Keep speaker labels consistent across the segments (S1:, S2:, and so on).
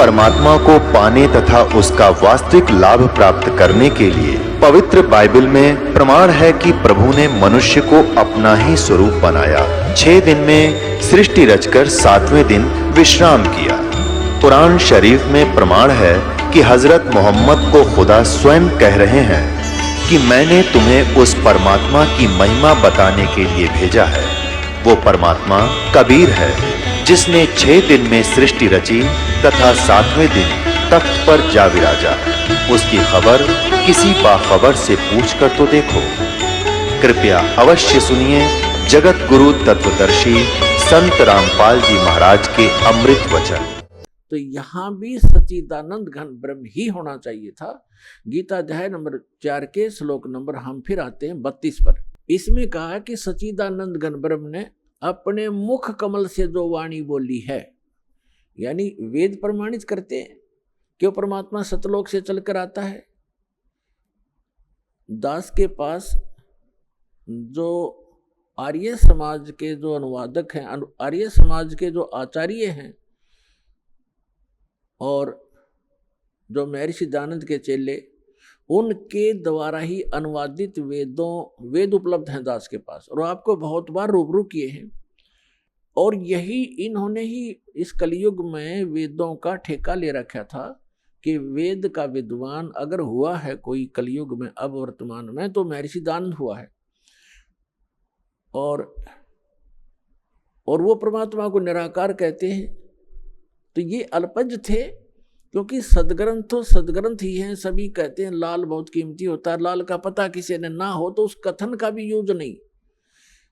S1: परमात्मा को पाने तथा उसका वास्तविक लाभ प्राप्त करने के लिए पवित्र बाइबल में प्रमाण है कि प्रभु ने मनुष्य को अपना ही स्वरूप बनाया। 6 दिन में सृष्टि रचकर 7वें दिन विश्राम किया। कुरान शरीफ में प्रमाण है कि हजरत मोहम्मद को खुदा स्वयं कह रहे हैं कि मैंने तुम्हें उस परमात्मा की महिमा बताने के लिए भेजा है। वो परमात्मा कबीर है जिसने 6 दिन में सृष्टि रची तथा 7वें दिन तख्त पर जा विराजा। उसकी खबर किसी बाखबर से पूछ कर तो देखो। कृपया अवश्य सुनिए जगत गुरु तत्वदर्शी संत रामपाल जी महाराज के अमृत वचन।
S2: तो यहाँ भी सच्चिदानंद घन ब्रह्म ही होना चाहिए था। गीता अध्याय नंबर 4 के श्लोक नंबर हम फिर आते हैं 32 पर। इसमें कहा कि सच्चिदानंद घन ब्रह्म ने अपने मुख कमल से जो वाणी बोली है, यानी वेद प्रमाणित करते हैं कि वो परमात्मा सतलोक से चलकर आता है। दास के पास जो आर्य समाज के जो अनुवादक हैं, आर्य समाज के जो आचार्य हैं और जो महर्षि दयानंद के चेले, उनके द्वारा ही अनुवादित वेद उपलब्ध हैं दास के पास, और आपको बहुत बार रूबरू किए हैं। और यही इन्होंने ही इस कलयुग में वेदों का ठेका ले रखा था कि वेद का विद्वान अगर हुआ है कोई कलयुग में अब वर्तमान में, तो महर्षि दयानंद हुआ है। और वो परमात्मा को निराकार कहते हैं। तो ये अल्पज्ञ थे, क्योंकि सदग्रंथ तो सदग्रंथ ही हैं। सभी कहते हैं लाल बहुत कीमती होता है, लाल का पता किसी ने ना हो तो उस कथन का भी यूज नहीं,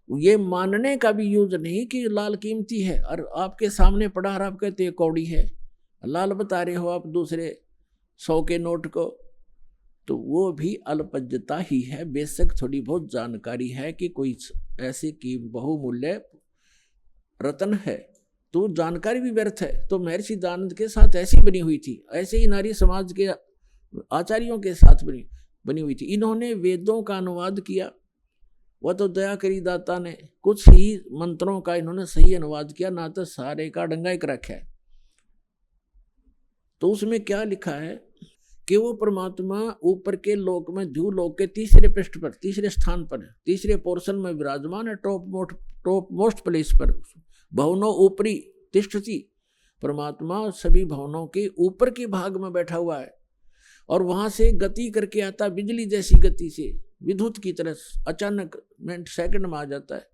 S2: ये मानने का भी यूज नहीं कि लाल कीमती है। और आपके सामने पड़ा और आप कहते हैं कौड़ी है, लाल बता रहे हो आप दूसरे 100 के नोट को, तो वो भी अल्पज्ञता ही है। बेशक थोड़ी बहुत जानकारी है कि कोई ऐसे की बहुमूल्य रत्न है, तो जानकारी भी व्यर्थ है। तो महर्षि दयानंद के साथ ऐसी बनी हुई थी, ऐसे ही नारी समाज के आचार्यों के साथ बनी हुई थी। इन्होंने वेदों का अनुवाद किया, वह तो दया करी दाता ने कुछ ही मंत्रों का इन्होंने सही अनुवाद किया, ना तो सारे का डंगा एक रखा है। तो उसमें क्या लिखा है कि वो परमात्मा ऊपर के लोक में द्यूलोक के तीसरे पृष्ठ पर, तीसरे स्थान पर, तीसरे पोर्शन में विराजमान है, टॉप मोस्ट प्लेस पर। भवनों ऊपरी तिष्ठति, परमात्मा सभी भवनों के ऊपर के भाग में बैठा हुआ है, और वहां से गति करके आता, बिजली जैसी गति से, विद्युत की तरह अचानक मिनट सेकंड में आ जाता है।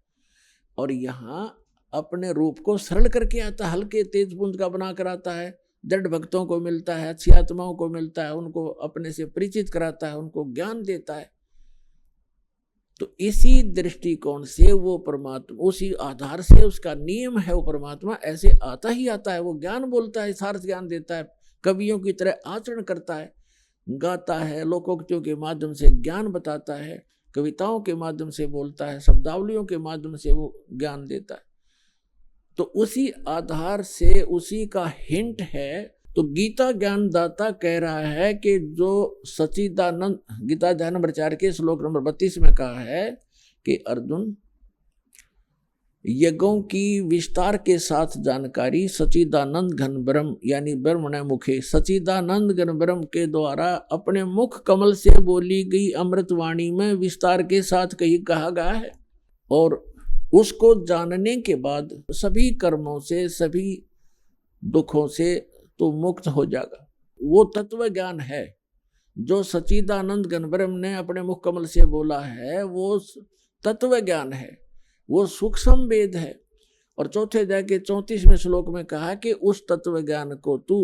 S2: और यहाँ अपने रूप को सरल करके आता, हल्के तेज पुंज का बना कर आता है। जड़ भक्तों को मिलता है, अच्छी आत्माओं को मिलता है, उनको अपने से परिचित कराता है, उनको ज्ञान देता है। तो इसी दृष्टिकोण से वो परमात्मा, उसी आधार से उसका नियम है, वो परमात्मा ऐसे आता ही आता है। वो ज्ञान बोलता है, यथार्थ ज्ञान देता है, कवियों की तरह आचरण करता है, गाता है, लोकोक्तियों के माध्यम से ज्ञान बताता है, कविताओं के माध्यम से बोलता है, शब्दावलियों के माध्यम से वो ज्ञान देता है। तो उसी आधार से उसी का हिंट है। तो गीता ज्ञानदाता कह रहा है कि जो सच्चिदानंद, गीता अध्याय नंबर 4 के श्लोक नंबर 32 में कहा है कि अर्जुन, यज्ञों की विस्तार के साथ जानकारी सच्चिदानंद घन ब्रह्म यानी ब्रह्मण मुखे, सच्चिदानंद घन ब्रह्म के द्वारा अपने मुख कमल से बोली गई अमृतवाणी में विस्तार के साथ कहा गया है। और उसको जानने के बाद सभी कर्मों से, सभी दुखों से तो मुक्त हो जाएगा। वो तत्व ज्ञान है जो सच्चिदानंद घन ब्रह्म ने अपने मुख कमल से बोला है, वो तत्व ज्ञान है, वो सूक्ष्म वेद है। और चौथे अध्याय के 34वें श्लोक में कहा कि उस तत्व ज्ञान को तू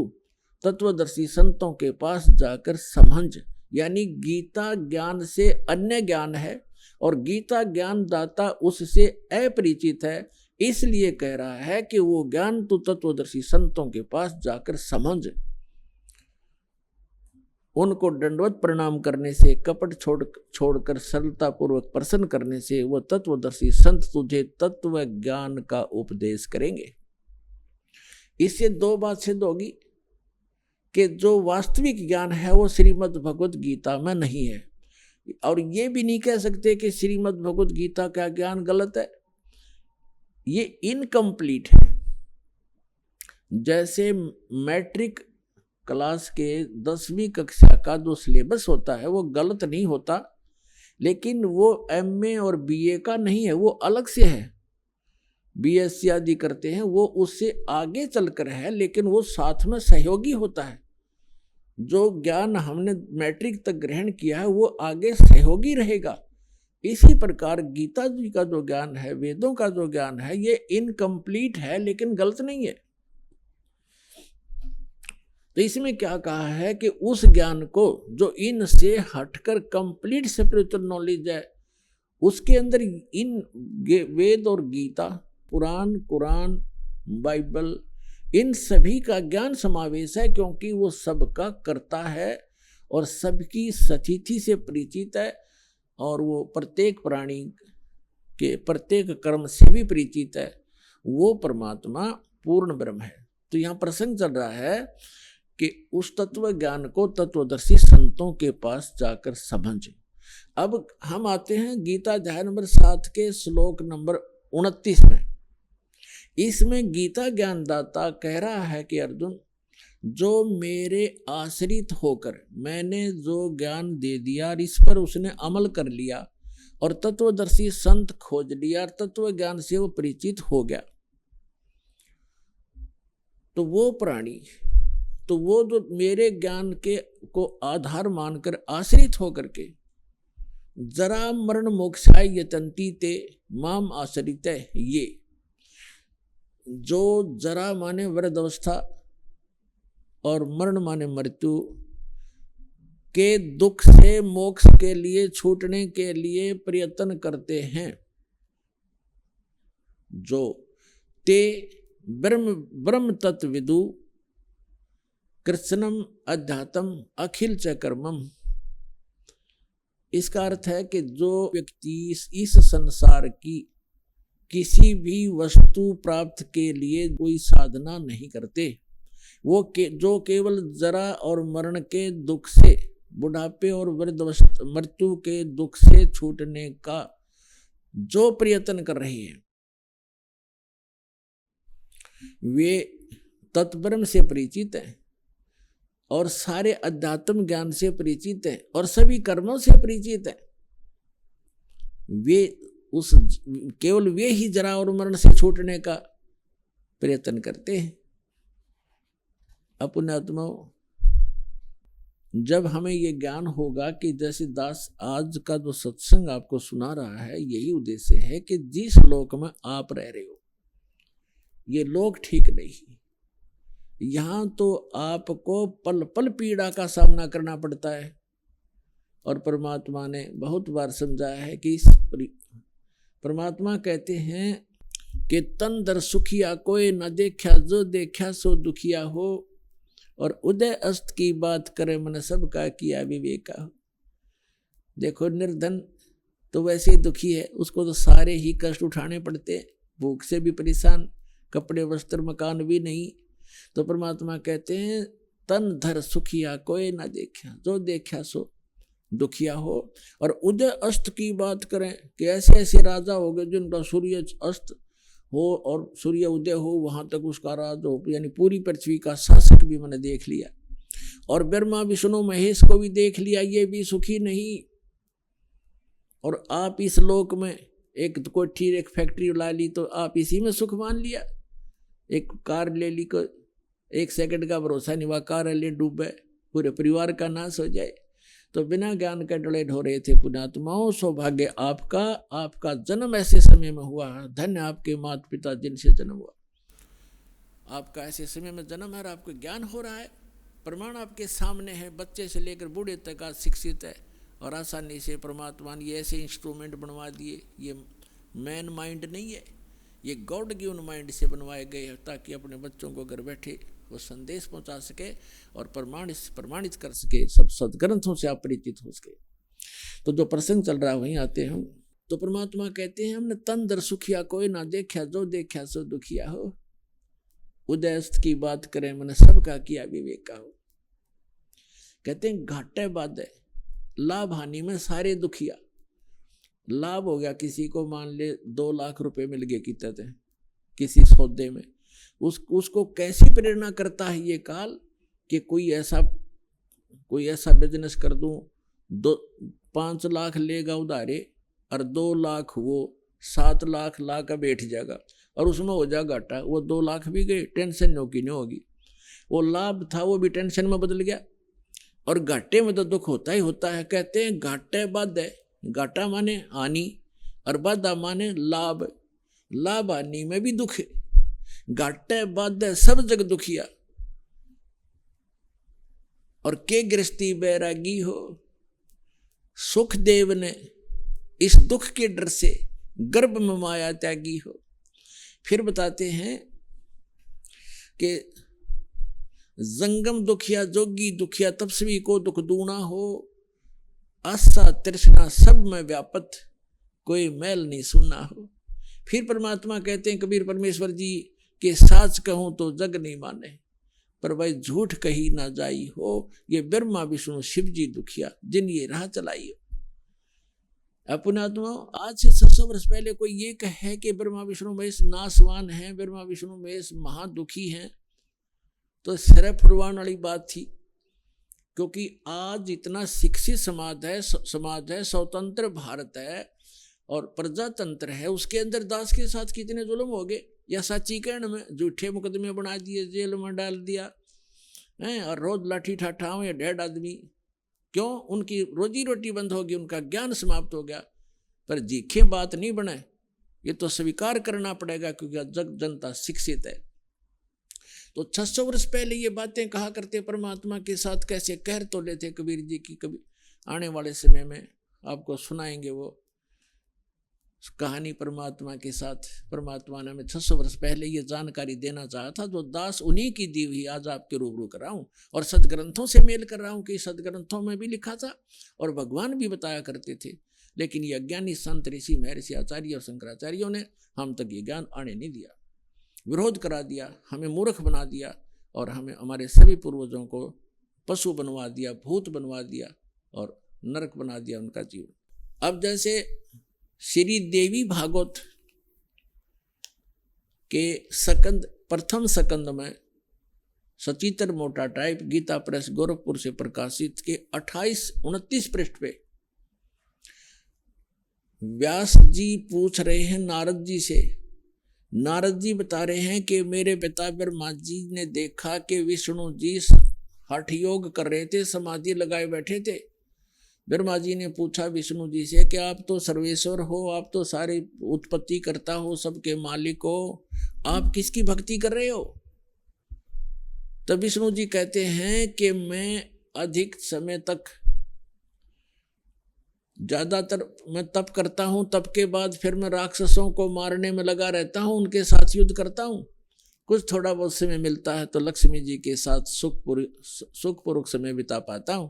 S2: तत्वदर्शी संतों के पास जाकर समझ, यानी गीता ज्ञान से अन्य ज्ञान है और गीता ज्ञान दाता उससे अपरिचित है। इसलिए कह रहा है कि वो ज्ञान तू तत्वदर्शी संतों के पास जाकर समझ। उनको दंडवत प्रणाम करने से, कपट छोड़कर सरलता पूर्वक प्रसन्न करने से वो तत्वदर्शी संत तुझे तत्व ज्ञान का उपदेश करेंगे। इससे 2 बात सिद्ध होगी कि जो वास्तविक ज्ञान है वो श्रीमद् भगवत गीता में नहीं है। और ये भी नहीं कह सकते कि श्रीमद् भगवत गीता का ज्ञान गलत है, ये इनकम्प्लीट है। जैसे मैट्रिक क्लास के 10वीं कक्षा का जो सिलेबस होता है वो गलत नहीं होता, लेकिन वो एमए और बीए का नहीं है, वो अलग से है। बीएससी आदि करते हैं वो उससे आगे चलकर है, लेकिन वो साथ में सहयोगी होता है। जो ज्ञान हमने मैट्रिक तक ग्रहण किया है वो आगे सहयोगी रहेगा। इसी प्रकार गीता जी का जो ज्ञान है, वेदों का जो ज्ञान है, ये इनकम्प्लीट है लेकिन गलत नहीं है। तो इसमें क्या कहा है कि उस ज्ञान को जो इनसे हटकर कंप्लीट स्पिरिचुअल नॉलेज है, उसके अंदर इन वेद और गीता, पुराण, कुरान, बाइबल, इन सभी का ज्ञान समावेश है, क्योंकि वो सबका करता है और सबकी स्थिति से परिचित है, और वो प्रत्येक प्राणी के प्रत्येक कर्म से भी परिचित है। वो परमात्मा पूर्ण ब्रह्म है। तो यहाँ प्रसंग चल रहा है कि उस तत्व ज्ञान को तत्वदर्शी संतों के पास जाकर समझ। अब हम आते हैं गीता अध्याय नंबर 7 के श्लोक नंबर 29 में। इसमें गीता ज्ञानदाता कह रहा है कि अर्जुन, जो मेरे आश्रित होकर मैंने जो ज्ञान दे दिया और इस पर उसने अमल कर लिया और तत्वदर्शी संत खोज लिया और तत्व ज्ञान से वो परिचित हो गया, तो वो प्राणी, तो वो जो मेरे ज्ञान के को आधार मानकर आश्रित होकर के जरा मरण मोक्षाय यतन्ति ते माम आश्रित है, ये जो जरा माने वृद्ध अवस्था और मरण माने मृत्यु के दुख से मोक्ष के लिए छूटने के लिए प्रयत्न करते हैं, जो ते ब्रह्म तत्विदु कृष्णम अध्यात्म अखिल च कर्मम। इसका अर्थ है कि जो व्यक्ति इस संसार की किसी भी वस्तु प्राप्त के लिए कोई साधना नहीं करते, वो जो केवल जरा और मरण के दुख से, बुढ़ापे और वृद्धावस्था मृत्यु के दुख से छूटने का जो प्रयत्न कर रहे हैं, वे तत्ब्रह्म से परिचित हैं और सारे अध्यात्म ज्ञान से परिचित हैं और सभी कर्मों से परिचित हैं। वे उस केवल वे ही जरा और मरण से छूटने का प्रयत्न करते हैं। अपने आत्माओं, जब हमें ये ज्ञान होगा कि जैसे दास आज का जो सत्संग आपको सुना रहा है, यही उद्देश्य है कि जिस लोक में आप रह रहे हो ये लोक ठीक नहीं, यहाँ तो आपको पल पल पीड़ा का सामना करना पड़ता है। और परमात्मा ने बहुत बार समझाया है कि परमात्मा कहते हैं कि तन दर सुखिया कोई न देखा, जो देखा सो दुखिया हो, और उदय अस्त की बात करे मन सबका किया विवेका हो। देखो निर्धन तो वैसे ही दुखी है, उसको तो सारे ही कष्ट उठाने पड़ते हैं, भूख से भी परेशान, कपड़े वस्त्र मकान भी नहीं। तो परमात्मा कहते हैं तन धर सुखिया कोई ना देखा, जो देखा सो दुखिया हो। और उदय अस्त की बात करें कि ऐसे ऐसे राजा हो गए जिनका सूर्य अस्त हो और सूर्य उदय हो, वहां तक उसका राज हो, यानी पूरी पृथ्वी का शासक भी मैंने देख लिया, और ब्रह्मा विष्णु महेश को भी देख लिया, ये भी सुखी नहीं। और आप इस लोक में एक कोठी एक फैक्ट्री ला ली तो आप इसी में सुख मान लिया, एक कार ले ली को 1 सेकंड का भरोसा नहीं हुआ, कार ले डूबे, पूरे परिवार का नाश हो जाए। तो बिना ज्ञान के डले ढो रहे थे पुण्यात्माओं। सौभाग्य आपका, आपका जन्म ऐसे समय में हुआ, धन्य आपके माता पिता जिनसे जन्म हुआ, आपका ऐसे समय में जन्म है और आपको ज्ञान हो रहा है, प्रमाण आपके सामने है, बच्चे से लेकर बूढ़े तक आज शिक्षित है, और आसानी से परमात्मा ने ऐसे इंस्ट्रूमेंट बनवा दिए। ये मैन माइंड नहीं है, ये गॉड गिवन माइंड से बनवाए गए हैं, ताकि अपने बच्चों को घर बैठे वो संदेश पहुंचा सके और प्रमाणित कर सके, सब सदग्रंथों से आप परिचित हो सके। तो जो प्रसंग चल रहा है वहीं आते हैं। तो परमात्मा कहते हैं हमने तन दर सुखिया कोई ना देखा, जो देखा सो दुखिया हो। उदयस्त की बात करें मैंने सबका किया विवेका हो। कहते हैं घाटे बाधे लाभ हानि में सारे दुखिया। लाभ हो गया किसी को, मान ले 2 लाख रुपए मिल गए कितने किसी सौदे में, उसको कैसी प्रेरणा करता है ये काल कि कोई ऐसा बिजनेस कर दूं, 5 लाख लेगा उधारे और 2 लाख वो 7 लाख ला कर बैठ जाएगा और उसमें हो जाएगा घाटा, वो 2 लाख भी गए, टेंशन नहीं होगी। वो लाभ था वो भी टेंशन में बदल गया। और घाटे में तो दुख होता ही होता है। कहते हैं घाटे बाधे, घाटा माने हानि और बाधा माने लाभ। लाभ हानि में भी दुख है, घाटे बाधे सब जग दुखिया। और के गृहस्थी बैरागी हो, सुखदेव ने इस दुख के डर से गर्भ में माया त्यागी हो। फिर बताते हैं कि जंगम दुखिया जोगी दुखिया तपस्वी को दुख दूना हो, आशा तृष्णा सब में व्यापत कोई मैल नहीं सुना हो। फिर परमात्मा कहते हैं कबीर परमेश्वर जी कि साच कहूं तो जग नहीं माने, पर भाई झूठ कही ना जाई हो। ये ब्रह्मा विष्णु शिव जी दुखिया जिन ये राह चलाई हो। अपनात्मा आज से 600 वर्ष पहले कोई ये कहे कि ब्रह्मा विष्णु महेश नासवान हैं, ब्रह्मा विष्णु महेश महादुखी हैं, तो सिर फुड़वाने वाली बात थी। क्योंकि आज इतना शिक्षित समाज है, स्वतंत्र भारत है और प्रजातंत्र है, उसके अंदर दास के साथ कितने जुल्म हो गए। या साचीकरण में झूठे मुकदमे बना दिए, जेल में डाल दिया है, और रोज लाठी ठाठा या 1.5 आदमी। क्यों? उनकी रोजी रोटी बंद होगी, उनका ज्ञान समाप्त हो गया। पर जीखे बात नहीं बने, ये तो स्वीकार करना पड़ेगा क्योंकि जग जनता शिक्षित है। तो 600 वर्ष पहले ये बातें कहा करते परमात्मा के साथ, कैसे कहर तो लेते कबीर जी की। कभी आने वाले समय में आपको सुनाएंगे वो कहानी परमात्मा के साथ। परमात्मा ने हमें 600 वर्ष पहले ये जानकारी देना चाहा था, जो दास उन्हीं की दी हुई आज आपके रूबरू कर रहा हूँ और सदग्रंथों से मेल कर रहा हूँ कि सदग्रंथों में भी लिखा था और भगवान भी बताया करते थे। लेकिन ये अज्ञानी संत ऋषि महर्षि आचार्य और शंकराचार्यों ने हम तक ये ज्ञान आने नहीं दिया, विरोध करा दिया, हमें मूर्ख बना दिया और हमें हमारे सभी पूर्वजों को पशु बनवा दिया, भूत बनवा दिया और नरक बना दिया उनका जीवन। अब जैसे श्री देवी भागवत के सकंद, प्रथम सकंद में सचित्र मोटा टाइप गीता प्रेस गोरखपुर से प्रकाशित के 28-29 पृष्ठ पे व्यास जी पूछ रहे हैं नारद जी से। नारद जी बता रहे हैं कि मेरे पिता ब्रह्मा जी ने देखा कि विष्णु जी हठ योग कर रहे थे, समाधि लगाए बैठे थे। ब्रह्मा जी ने पूछा विष्णु जी से कि आप तो सर्वेश्वर हो, आप तो सारी उत्पत्ति करता हो, सबके मालिक हो, आप किसकी भक्ति कर रहे हो? तब विष्णु जी कहते हैं कि मैं अधिक समय तक ज्यादातर मैं तप करता हूं, तप के बाद फिर मैं राक्षसों को मारने में लगा रहता हूं, उनके साथ युद्ध करता हूं। कुछ थोड़ा बहुत समय मिलता है तो लक्ष्मी जी के साथ सुखपूर्वक समय बिता पाता हूं।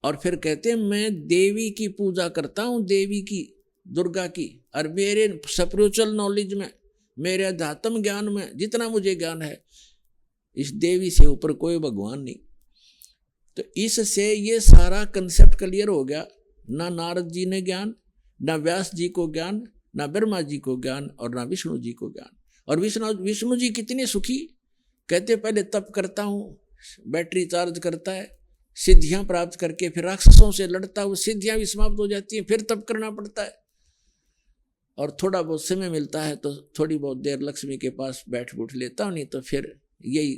S2: और फिर कहते हैं मैं देवी की पूजा करता हूं, देवी की, दुर्गा की। और मेरे स्पिरिचुअल नॉलेज में, मेरे अध्यात्म ज्ञान में जितना मुझे ज्ञान है, इस देवी से ऊपर कोई भगवान नहीं। तो इससे ये सारा कंसेप्ट क्लियर हो गया। ना नारद जी ने ज्ञान, ना व्यास जी को ज्ञान, ना ब्रह्मा जी को ज्ञान और ना विष्णु जी को ज्ञान। और विष्णु जी कितने सुखी, कहते पहले तप करता हूँ, बैटरी चार्ज करता है, सिद्धियां प्राप्त करके फिर राक्षसों से लड़ता हूँ, सिद्धियां भी समाप्त हो जाती हैं, फिर तप करना पड़ता है। और थोड़ा बहुत समय मिलता है तो थोड़ी बहुत देर लक्ष्मी के पास बैठ बूठ लेता हूँ, नहीं तो फिर यही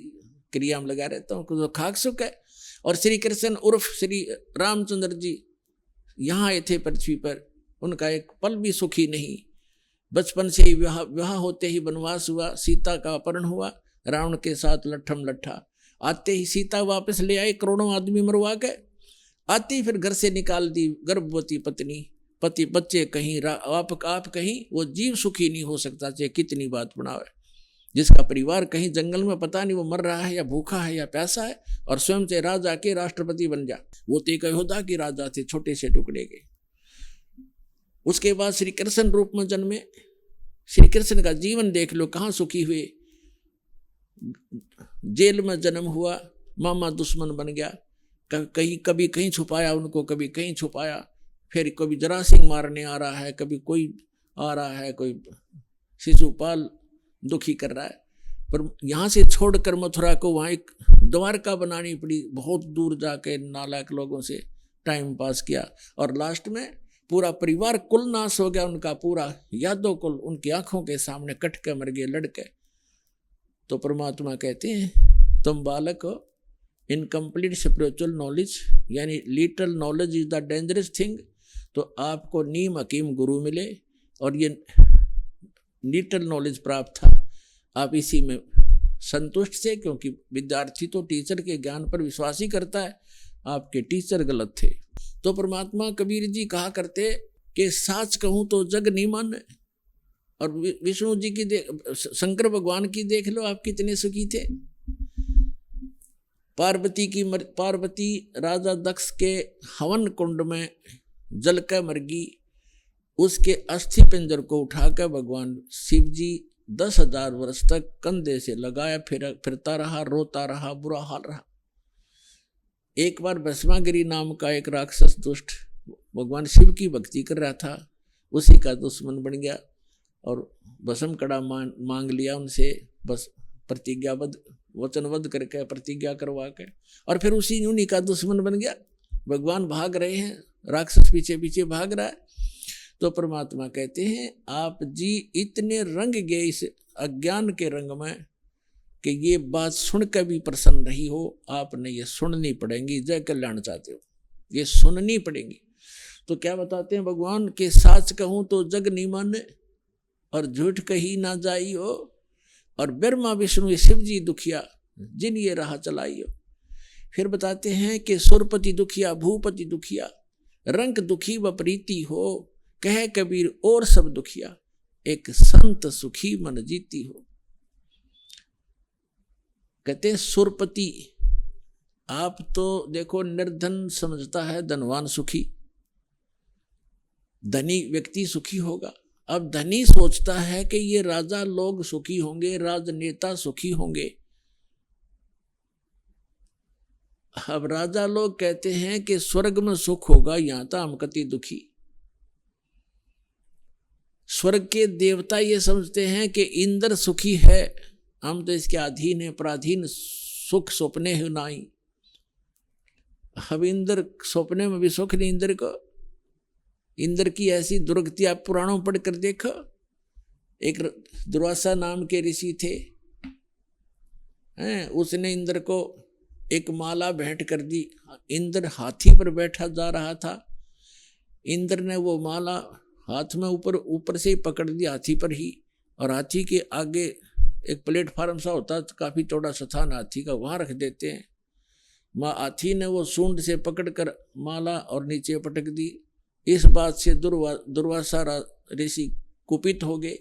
S2: क्रिया में लगा रहता हूँ, तो खाक सुख है। और श्री कृष्ण उर्फ श्री रामचंद्र जी यहाँ आए थे पृथ्वी पर, उनका एक पल भी सुखी नहीं। बचपन से ही विवाह होते ही वनवास हुआ, सीता का अपहरण हुआ, रावण के साथ लट्ठम लट्ठा। आते ही सीता वापस ले आए, करोड़ों आदमी मरवा के। आते ही फिर घर से निकाल दी गर्भवती पत्नी, पति बच्चे कहीं, आप कहीं। वो जीव सुखी नहीं हो सकता चाहे कितनी बात बनावे। जिसका परिवार कहीं जंगल में पता नहीं वो मर रहा है या भूखा है या प्यासा है, और स्वयं से राजा के राष्ट्रपति बन जा। वो तो एक योद्धा के राजा थे, छोटे से टुकड़े के। उसके बाद श्री कृष्ण रूप में जन्मे। श्री कृष्ण का जीवन देख लो, कहाँ सुखी हुए। जेल में जन्म हुआ, मामा दुश्मन बन गया, कभी कहीं छुपाया उनको, कभी कहीं छुपाया। फिर कभी जरासिंह मारने आ रहा है, कभी कोई आ रहा है, कोई शिशुपाल दुखी कर रहा है। पर यहाँ से छोड़कर मथुरा को वहाँ एक द्वारका बनानी पड़ी, बहुत दूर जाके नालायक लोगों से टाइम पास किया, और लास्ट में पूरा परिवार कुल नाश हो गया उनका, पूरा यादव कुल उनकी आंखों के सामने कट के मर गए लड़के। तो परमात्मा कहते हैं तुम बालक हो, इनकम्प्लीट स्पिरिचुअल नॉलेज यानी little knowledge is the dangerous thing. तो आपको नीम हकीम गुरु मिले और ये लिटल नॉलेज प्राप्त था, आप इसी में संतुष्ट थे, क्योंकि विद्यार्थी तो टीचर के ज्ञान पर विश्वास ही करता है, आपके टीचर गलत थे। तो परमात्मा कबीर जी कहा करते कि साच कहूं तो जग नहीं माने। और विष्णु जी की शंकर भगवान की देख लो, आप कितने सुखी थे। पार्वती राजा दक्ष के हवन कुंड में जल कर मर गई, उसके अस्थि पिंजर को उठाकर भगवान शिव जी 10,000 वर्ष तक कंधे से लगाया फिरता रहा, रोता रहा, बुरा हाल रहा। एक बार भस्मागिरी नाम का एक राक्षस दुष्ट भगवान शिव की भक्ति कर रहा था, उसी का दुश्मन बन गया और भस्म कड़ा मांग लिया उनसे, बस प्रतिज्ञाबद्ध वचनबद्ध करके प्रतिज्ञा करवा के, और फिर उसी उन्हीं का दुश्मन बन गया। भगवान भाग रहे हैं, राक्षस पीछे पीछे भाग रहा है। तो परमात्मा कहते हैं आप जी इतने रंग गए इस अज्ञान के रंग में कि ये बात सुनकर भी प्रसन्न रही हो, आपने ये सुननी पड़ेगी। जय कल्याण चाहते हो, ये सुननी पड़ेगी। तो क्या बताते हैं भगवान के साच कहूं तो जग नहीं माने और झूठ कही ना जाई हो, और ब्रह्मा विष्णु शिव जी दुखिया जिन ये राह चलाई हो। फिर बताते हैं कि सुरपति दुखिया भूपति दुखिया, रंग दुखी व प्रीति हो, कह कबीर और सब दुखिया, एक संत सुखी मन जीती हो। कहते हैं सुरपति, आप तो देखो निर्धन समझता है धनवान सुखी, धनी व्यक्ति सुखी होगा। अब धनी सोचता है कि ये राजा लोग सुखी होंगे, राजनेता सुखी होंगे। अब राजा लोग कहते हैं कि स्वर्ग में सुख होगा, यहां तो हम कति दुखी। स्वर्ग के देवता ये समझते हैं कि इंद्र सुखी है, हम तो इसके अधीन है, पराधीन, सुख सपने है नाई। अब इंद्र सपने में भी सुख नहीं इंद्र को। इंद्र की ऐसी दुर्गति आप पुराणों पढ़ कर देखो। एक दुर्वासा नाम के ऋषि थे, उसने इंद्र को एक माला भेंट कर दी। इंद्र हाथी पर बैठा जा रहा था, इंद्र ने वो माला हाथ में ऊपर से ही पकड़ दी, हाथी पर ही, और हाथी के आगे एक प्लेटफार्म सा होता, काफी चौड़ा स्थान हाथी का, वहां रख देते हैं। हाथी ने वो सूंड से पकड़कर माला और नीचे पटक दी। इस बात से दुर्वासा ऋषि कुपित हो गए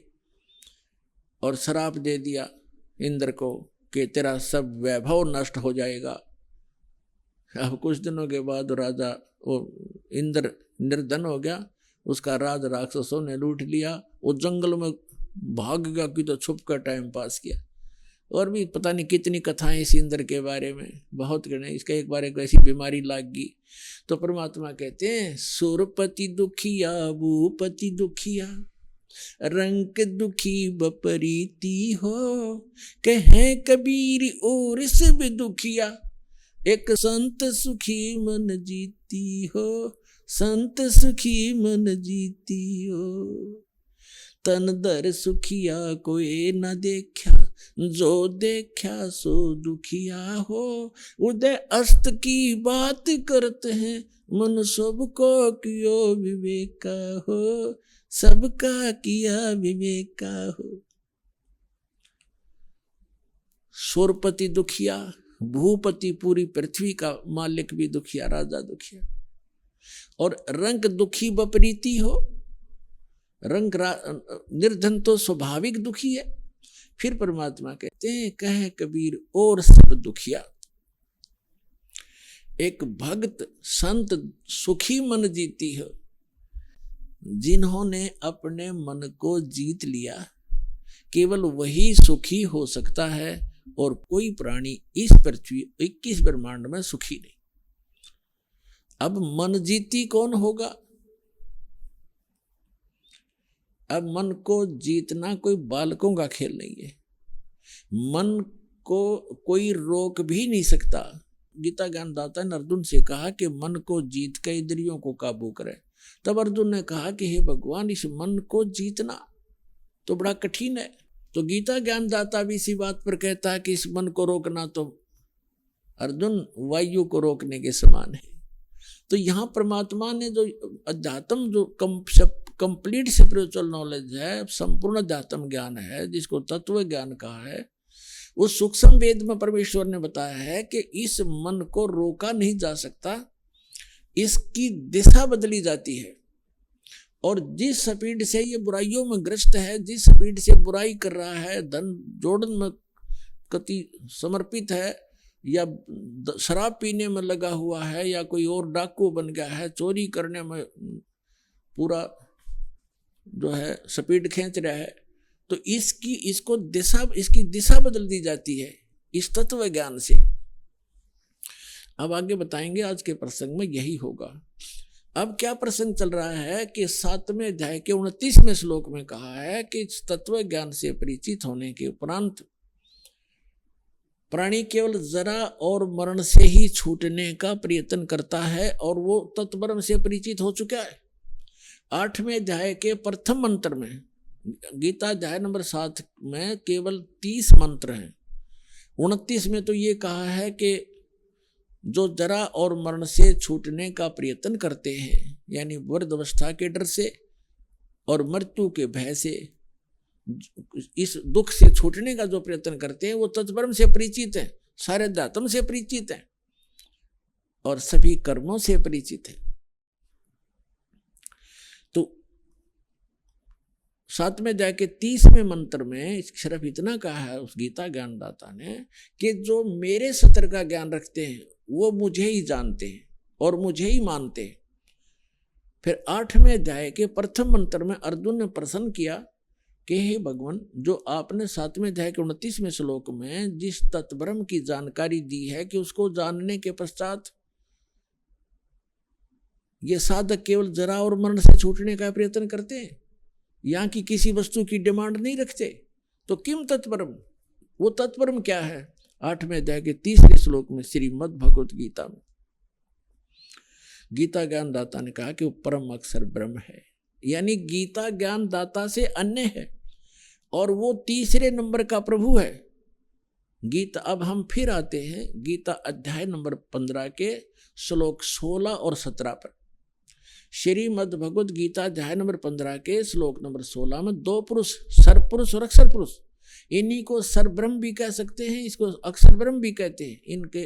S2: और श्राप दे दिया इंद्र को कि तेरा सब वैभव नष्ट हो जाएगा। अब कुछ दिनों के बाद राजा वो इंद्र निर्धन हो गया, उसका राज राक्षसों ने लूट लिया। वो जंगल में भाग गया कि तो छुप कर टाइम पास किया। और भी पता नहीं कितनी कथाएं इस इंद्र के बारे में, बहुत गणे। इसका एक बार एक ऐसी बीमारी लाग गई। तो परमात्मा कहते हैं सुरपति दुखिया भूपति दुखिया, रंग दुखी बपरीती हो, कहे कबीर और सब दुखिया, एक संत सुखी मन जीती हो, संत सुखी मन जीती हो। तन दर सुखिया कोई न देखा, जो देखा सो दुखिया हो। उदय अस्त की बात करते हैं, मन सबको कियो विवेका हो, सबका किया विवेका हो। सुरपति दुखिया, भूपति पूरी पृथ्वी का मालिक भी दुखिया, राजा दुखिया, और रंग दुखी बपरीती हो। रंग निर्धन तो स्वाभाविक दुखी है। फिर परमात्मा कहते हैं कहे कबीर और सब दुखिया, एक भक्त संत सुखी मन जीती हो। जिन्होंने अपने मन को जीत लिया, केवल वही सुखी हो सकता है, और कोई प्राणी इस पृथ्वी 21 ब्रह्मांड में सुखी नहीं। अब मन जीती कौन होगा? अब मन को जीतना कोई बालकों का खेल नहीं है। मन को कोई रोक भी नहीं सकता। गीता ज्ञानदाता ने अर्जुन से कहा कि मन को जीत के इंद्रियों को काबू करे। तब अर्जुन ने कहा कि हे भगवान, इस मन को जीतना तो बड़ा कठिन है। तो गीता ज्ञानदाता भी इसी बात पर कहता है कि इस मन को रोकना तो अर्जुन वायु को रोकने के समान है। तो यहाँ परमात्मा ने जो अध्यात्म, जो कंप्लीट स्पिरिचुअल नॉलेज है, संपूर्ण अध्यात्म ज्ञान है, जिसको तत्व ज्ञान कहा है, उस सूक्ष्म वेद में परमेश्वर ने बताया है कि इस मन को रोका नहीं जा सकता, इसकी दिशा बदली जाती है। और जिस स्पीड से ये बुराइयों में ग्रस्त है, जिस स्पीड से बुराई कर रहा है, धन जोड़न में कति समर्पित है, या शराब पीने में लगा हुआ है, या कोई और डाकू बन गया है, चोरी करने में पूरा जो है स्पीड खींच रहा है, तो इसकी दिशा बदल दी जाती है इस तत्व ज्ञान से। अब आगे बताएंगे, आज के प्रसंग में यही होगा। अब क्या प्रसंग चल रहा है कि 7वें अध्याय के 29वें श्लोक में कहा है कि इस तत्व ज्ञान से परिचित होने के उपरांत प्राणी केवल जरा और मरण से ही छूटने का प्रयत्न करता है, और वो तत्ब्रह्म से परिचित हो चुका है। 8वें अध्याय के प्रथम मंत्र में, गीता अध्याय नंबर 7 में केवल 30 मंत्र हैं। 29 में तो ये कहा है कि जो जरा और मरण से छूटने का प्रयत्न करते हैं, यानी वृद्धावस्था के डर से और मृत्यु के भय से, इस दुख से छूटने का जो प्रयत्न करते हैं, वो तत्ब्रह्म से परिचित है, सारे अध्यात्म से परिचित है और सभी कर्मों से परिचित है। तो 7वें अध्याय के 30वें मंत्र में सिर्फ इतना कहा है उस गीता ज्ञानदाता ने कि जो मेरे सत्य का ज्ञान रखते हैं वो मुझे ही जानते हैं और मुझे ही मानते हैं। फिर 8वें अध्याय के प्रथम मंत्र में अर्जुन ने प्रश्न किया कि हे भगवान, जो आपने 7वें अध्याय के 29वें श्लोक में जिस तत्ब्रह्म की जानकारी दी है कि उसको जानने के पश्चात ये साधक केवल जरा और मरण से छूटने का प्रयत्न करते हैं, यहाँ की किसी वस्तु की डिमांड नहीं रखते, तो किम तत्ब्रह्म, वो तत्ब्रह्म क्या है? 8वें अध्याय के 3रे श्लोक में श्रीमद् भगवत गीता में गीता ज्ञानदाता ने कहा कि वो परम अक्षर ब्रह्म है, यानी गीता ज्ञानदाता से अन्य है और वो 3रे नंबर का प्रभु है। गीता, अब हम फिर आते हैं गीता अध्याय नंबर 15 के श्लोक 16 और 17 पर। श्रीमद् भगवत गीता अध्याय नंबर 15 के श्लोक नंबर 16 में 2 पुरुष, सरपुरुष और अक्षर पुरुष, इन्हीं को सरब्रह्म भी कह सकते हैं, इसको अक्षर ब्रह्म भी कहते हैं, इनके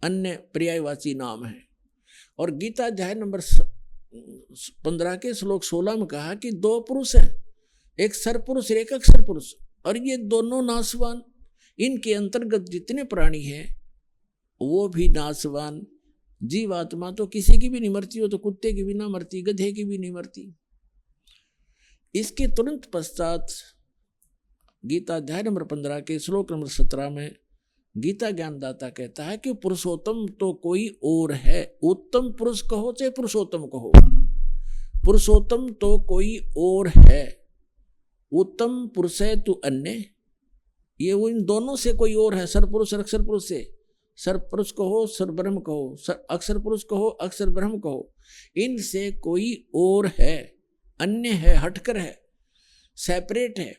S2: अन्य पर्यायवाची नाम है। और गीता अध्याय नंबर 15 के श्लोक 16 में कहा कि 2 पुरुष हैं, एक सरपुरुष और एक अक्षर पुरुष, और ये दोनों नाशवान, इनके अंतर्गत जितने प्राणी हैं वो भी नाशवान। जीवात्मा तो किसी की भी नहीं मरती, हो तो कुत्ते की भी ना मरती, गधे की भी नहीं मरती। इसके तुरंत पश्चात गीता अध्याय नंबर 15 के श्लोक नंबर 17 में गीता ज्ञानदाता कहता है कि पुरुषोत्तम तो कोई और है, उत्तम पुरुष कहो चाहे पुरुषोत्तम कहो, पुरुषोत्तम तो कोई और है, उत्तम पुरुष है तू अन्य। ये वो इन दोनों से कोई और है, सरपुरुष और अक्षर पुरुष से, सर पुरुष कहो सर ब्रह्म कहो, अक्षर पुरुष कहो अक्षर ब्रह्म कहो, इनसे कोई और है, अन्य है, हटकर है, सेपरेट है।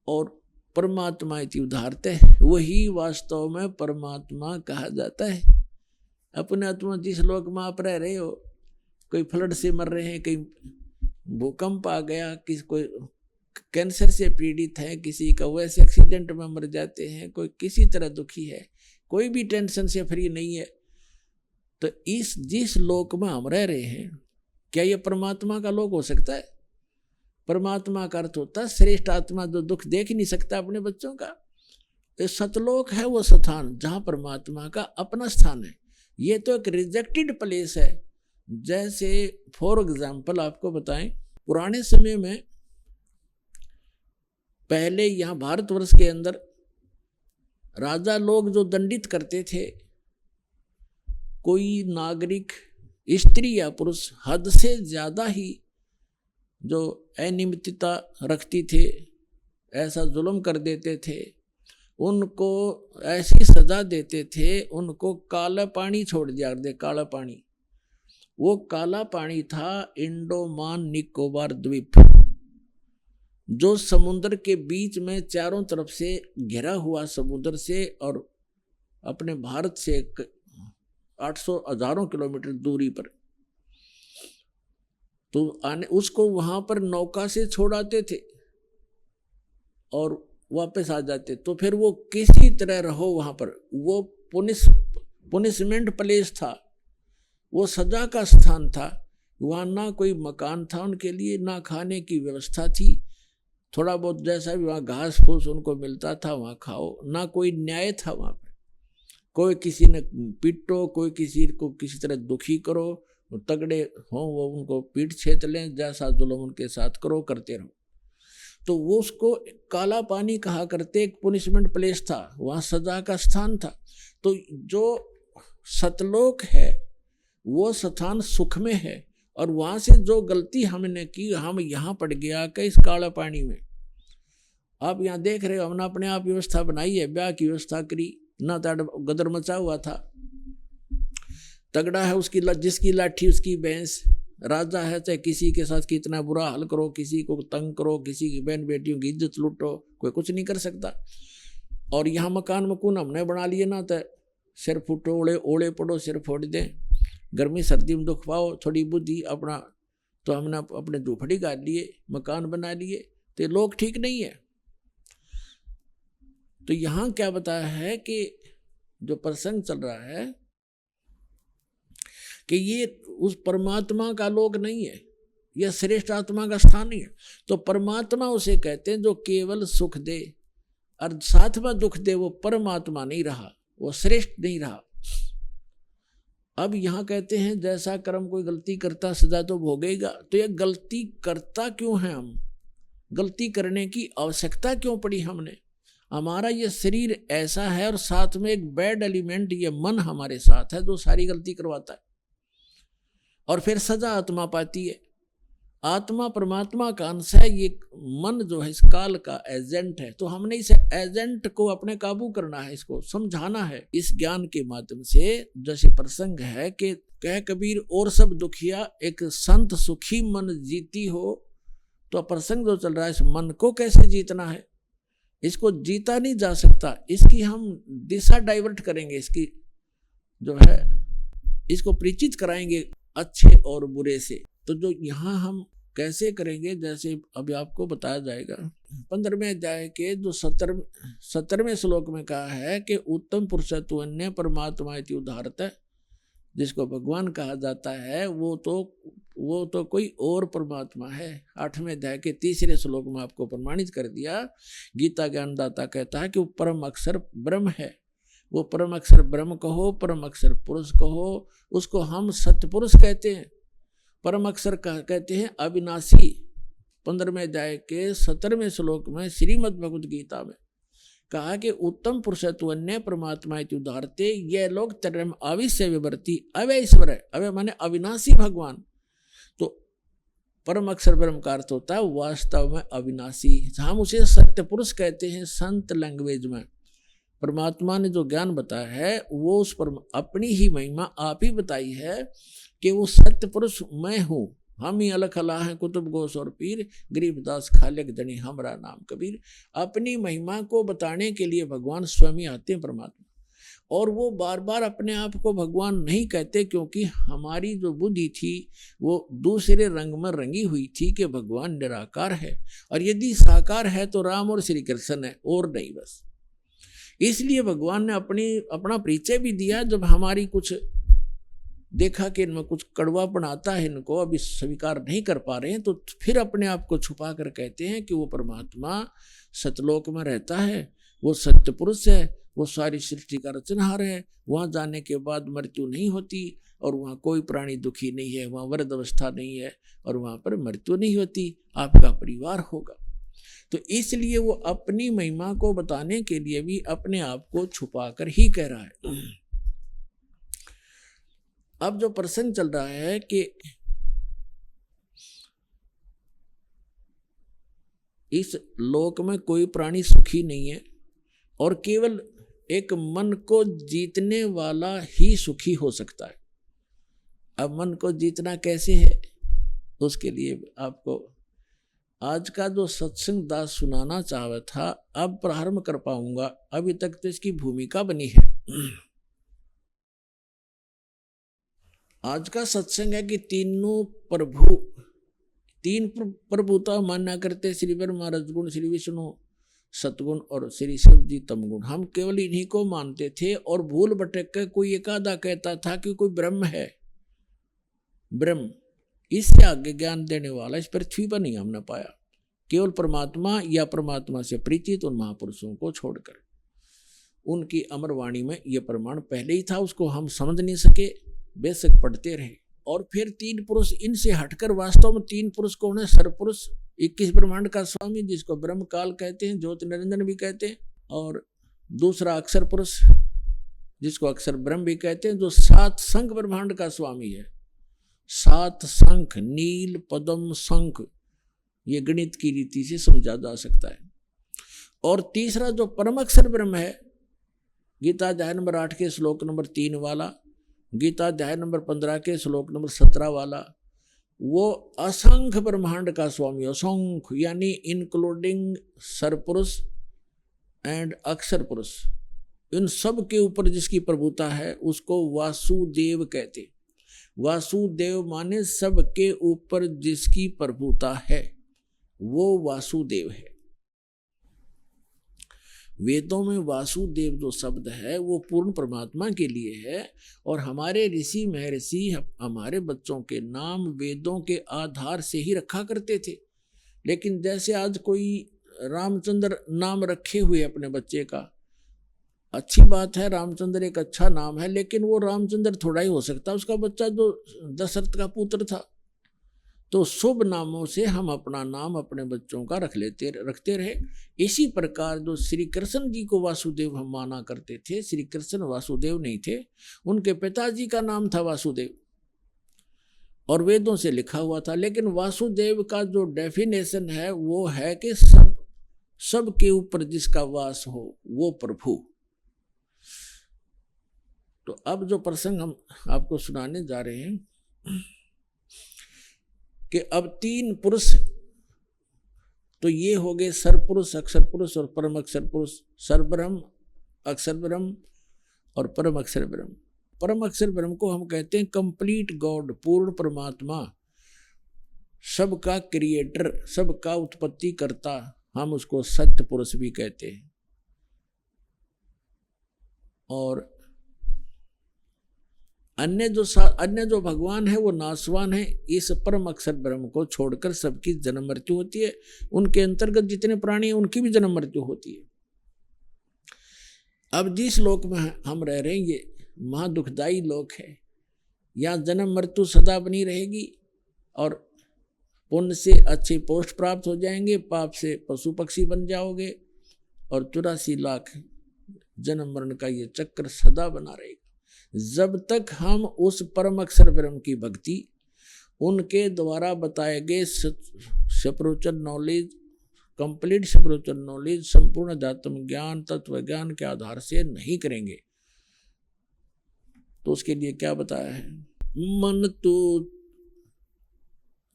S2: और परमात्मा इति उदाहरते है, वही वास्तव में परमात्मा कहा जाता है। अपने आत्मा जिस लोक में आप रह रहे हो, कोई फ्लड से मर रहे हैं, कहीं भूकंप आ गया, किसी कोई कैंसर से पीड़ित है, किसी का वैसे एक्सीडेंट में मर जाते हैं, कोई किसी तरह दुखी है, कोई भी टेंशन से फ्री नहीं है, तो इस जिस लोक में हम रह रहे हैं, क्या ये परमात्मा का लोक हो सकता है? परमात्मा का अर्थ होता है श्रेष्ठ आत्मा, जो दुख देख नहीं सकता अपने बच्चों का। सतलोक है वो स्थान जहाँ परमात्मा का अपना स्थान है। ये तो एक रिजेक्टेड प्लेस है। जैसे फॉर एग्जाम्पल आपको बताएं, पुराने समय में पहले यहाँ भारतवर्ष के अंदर राजा लोग जो दंडित करते थे, कोई नागरिक स्त्री या पुरुष हद से ज्यादा ही जो अनियमितता रखती थे, ऐसा जुल्म कर देते थे, उनको ऐसी सजा देते थे, उनको काला पानी छोड़ दिया दे, काला पानी। वो काला पानी था इंडोमान निकोबार द्वीप, जो समुद्र के बीच में चारों तरफ से घिरा हुआ समुद्र से और अपने भारत से 800 हजारों किलोमीटर दूरी पर। तो उसको वहां पर नौका से छोड़ाते थे और वापस आ जाते। तो फिर वो किसी तरह रहो वहां पर, वो पुनिशमेंट प्लेस था, वो सजा का स्थान था। वहां ना कोई मकान था उनके लिए, ना खाने की व्यवस्था थी, थोड़ा बहुत जैसा भी वहां घास फूस उनको मिलता था वहां खाओ, ना कोई न्याय था वहां पर। कोई किसी ने पीटो, कोई किसी को किसी तरह दुखी करो, तगड़े हो वो उनको पीट छेत लें, जैसा जुल्म उनके साथ करो करते रहो। तो वो उसको काला पानी कहा करते, एक पुनिशमेंट प्लेस था, वहाँ सजा का स्थान था। तो जो सतलोक है वो स्थान सुख में है, और वहाँ से जो गलती हमने की, हम यहाँ पड़ गया कि इस काला पानी में। आप यहाँ देख रहे हो, हमने अपने आप व्यवस्था बनाई है, ब्याह की व्यवस्था करी, ना तो गदर मचा हुआ था। तगड़ा है उसकी जिसकी लाठी उसकी भैंस, राजा है, चाहे किसी के साथ कितना बुरा हाल करो, किसी को तंग करो, किसी की बहन बेटियों की इज्जत लूटो, कोई कुछ नहीं कर सकता। और यहाँ मकान मकून हमने बना लिए ना, तो सिर फुटो ओले पड़ो, सिर फोड़ दें, गर्मी सर्दी में दुख पाओ, थोड़ी बुद्धि अपना। तो हमने अपने झोपड़ी गाड़ लिए, मकान बना लिए, तो लोग ठीक नहीं है। तो यहाँ क्या बताया है कि जो प्रसंग चल रहा है कि ये उस परमात्मा का लोक नहीं है, यह श्रेष्ठ आत्मा का स्थान नहीं है। तो परमात्मा उसे कहते हैं जो केवल सुख दे और साथ में दुख दे, वो परमात्मा नहीं रहा, वो श्रेष्ठ नहीं रहा। अब यहाँ कहते हैं जैसा कर्म कोई गलती करता सजा तो भोगेगा। तो यह गलती करता क्यों है, हम गलती करने की आवश्यकता क्यों पड़ी हमने? हमारा ये शरीर ऐसा है और साथ में एक बैड एलिमेंट ये मन हमारे साथ है जो सारी गलती करवाता है, और फिर सजा आत्मा पाती है। आत्मा परमात्मा का अंश है, ये मन जो है इस काल का एजेंट है। तो हमने इस एजेंट को अपने काबू करना है, इसको समझाना है इस ज्ञान के माध्यम से। जैसे प्रसंग है कि कह कबीर और सब दुखिया एक संत सुखी मन जीती हो। तो प्रसंग जो चल रहा है, इस मन को कैसे जीतना है, इसको जीता नहीं जा सकता, इसकी हम दिशा डाइवर्ट करेंगे, इसकी जो है इसको परिचित कराएंगे अच्छे और बुरे से। तो जो यहाँ हम कैसे करेंगे, जैसे अभी आपको बताया जाएगा 15वें अध्याय के जो 17वें श्लोक में कहा है कि उत्तम पुरुषत्व अन्य परमात्मा इति उदाहरत, जिसको भगवान कहा जाता है वो तो कोई और परमात्मा है। 8वें अध्याय के 3 श्लोक में आपको प्रमाणित कर दिया। गीता ज्ञानदाता कहता है कि वो परम अक्षर ब्रह्म है। वो परम अक्षर ब्रह्म कहो, परम अक्षर पुरुष कहो, उसको हम सत्य पुरुष कहते हैं। परम अक्षर कहते हैं अविनाशी। 15वें अध्याय के 17वें श्लोक में श्रीमद् भगवद गीता में कहा कि उत्तम पुरुषत्व अन्य परमात्मा इति उदाहरते, ये लोग तरम अविश्य विवर्ती अव्यय ईश्वर है। अव्यय माने अविनाशी भगवान। तो परम अक्षर ब्रह्म का अर्थ होता है वास्तव में अविनाशी। हम उसे सत्य पुरुष कहते हैं संत लैंग्वेज में। परमात्मा ने जो ज्ञान बताया है वो उस पर अपनी ही महिमा आप ही बताई है कि वो सत्य पुरुष मैं हूँ। हम ही अलख अला हैं कुतुब गोस और पीर, गरीबदास खालिक धनी हमरा नाम कबीर। अपनी महिमा को बताने के लिए भगवान स्वयं आते हैं परमात्मा, और वो बार बार अपने आप को भगवान नहीं कहते, क्योंकि हमारी जो बुद्धि थी वो दूसरे रंग में रंगी हुई थी कि भगवान निराकार है, और यदि साकार है तो राम और श्री कृष्ण है और नहीं बस। इसलिए भगवान ने अपना परिचय भी दिया। जब हमारी कुछ देखा कि इनमें कुछ कड़वापन आता है, इनको अभी स्वीकार नहीं कर पा रहे हैं, तो फिर अपने आप को छुपा कर कहते हैं कि वो परमात्मा सतलोक में रहता है, वो सत्य पुरुष है, वो सारी सृष्टि का रचनहार है। वहाँ जाने के बाद मृत्यु नहीं होती, और वहाँ कोई प्राणी दुखी नहीं है, वहाँ वृद्ध अवस्था नहीं है, और वहाँ पर मृत्यु नहीं होती, आपका परिवार होगा। तो इसलिए वो अपनी महिमा को बताने के लिए भी अपने आप को छुपा कर ही कह रहा है। अब जो प्रसंग चल रहा है कि इस लोक में कोई प्राणी सुखी नहीं है, और केवल एक मन को जीतने वाला ही सुखी हो सकता है। अब मन को जीतना कैसे है, उसके लिए आपको आज का जो सत्संग दास सुनाना चाहा था अब प्रारंभ कर पाऊंगा, अभी तक तो इसकी भूमिका बनी है। आज का सत्संग है कि तीन प्रभुता मान्या करते, श्री ब्रह्मा रजगुण, श्री विष्णु सतगुण और श्री शिव जी तमगुण। हम केवल इन्हीं को मानते थे और भूल भटक कर कोई एक आधा कहता था कि कोई ब्रह्म है। ब्रह्म इससे आगे ज्ञान देने वाला इस पृथ्वी पर नहीं हमने पाया, केवल परमात्मा या परमात्मा से परिचित उन महापुरुषों को छोड़कर। उनकी अमर वाणी में यह प्रमाण पहले ही था, उसको हम समझ नहीं सके, बेशक पढ़ते रहे। और फिर तीन पुरुष, इनसे हटकर वास्तव में तीन पुरुष कौन है? सरपुरुष 21 ब्रह्मांड का स्वामी, जिसको ब्रह्म काल कहते हैं, ज्योति निरंजन भी कहते हैं, और दूसरा अक्षर पुरुष जिसको अक्षर ब्रह्म भी कहते हैं, जो 7 शंख ब्रह्मांड का स्वामी है। 7 शंख, नील, पद्म, शंख, ये गणित की रीति से समझा जा सकता है। और तीसरा जो परम अक्षर ब्रह्म है, गीता अध्याय नंबर 8 के श्लोक नंबर 3 वाला, गीता अध्याय नंबर 15 के श्लोक नंबर 17 वाला, वो असंख्य ब्रह्मांड का स्वामी, असंख्य यानी इंक्लूडिंग सरपुरुष एंड अक्षर पुरुष, इन सब के ऊपर जिसकी प्रभुता है उसको वासुदेव कहते। वासुदेव माने सबके ऊपर जिसकी प्रभुता है वो वासुदेव है। वेदों में वासुदेव जो शब्द है वो पूर्ण परमात्मा के लिए है, और हमारे ऋषि महर्षि हमारे बच्चों के नाम वेदों के आधार से ही रखा करते थे। लेकिन जैसे आज कोई रामचंद्र नाम रखे हुए अपने बच्चे का, अच्छी बात है, रामचंद्र एक अच्छा नाम है, लेकिन वो रामचंद्र थोड़ा ही हो सकता, उसका बच्चा जो दशरथ का पुत्र था। तो शुभ नामों से हम अपना नाम अपने बच्चों का रखते रहे। इसी प्रकार जो श्री कृष्ण जी को वासुदेव हम माना करते थे, श्री कृष्ण वासुदेव नहीं थे, उनके पिताजी का नाम था वासुदेव और वेदों से लिखा हुआ था। लेकिन वासुदेव का जो डेफिनेशन है वो है कि सब के ऊपर जिसका वास हो वो प्रभु। तो अब जो प्रसंग हम आपको सुनाने जा रहे हैं कि अब 3 पुरुष, तो ये हो गए सरपुरुष, अक्षर पुरुष और परम अक्षर पुरुष। सरब्रह्म, अक्षर ब्रह्म और परम अक्षर ब्रह्म। परम अक्षर ब्रह्म को हम कहते हैं कंप्लीट गॉड, पूर्ण परमात्मा, सबका क्रिएटर, सबका उत्पत्ति करता, हम उसको सत्य पुरुष भी कहते हैं। और अन्य जो भगवान है वो नाशवान है। इस परम अक्षर ब्रह्म को छोड़कर सबकी जन्म मृत्यु होती है। उनके अंतर्गत जितने प्राणी हैं उनकी भी जन्म मृत्यु होती है। अब जिस लोक में हम रह रहे हैं ये महादुखदायी लोक है। यहाँ जन्म मृत्यु सदा बनी रहेगी और पुण्य से अच्छे पोस्ट प्राप्त हो जाएंगे, पाप से पशु पक्षी बन जाओगे और 84 लाख जन्म मरण का ये चक्र सदा बना रहेगा। जब तक हम उस परम अक्षर ब्रह्म की भक्ति, उनके द्वारा बताए गए spiritual knowledge, complete spiritual knowledge, संपूर्ण अध्यात्म ज्ञान, तत्व ज्ञान के आधार से नहीं करेंगे तो उसके लिए क्या बताया है? मन तो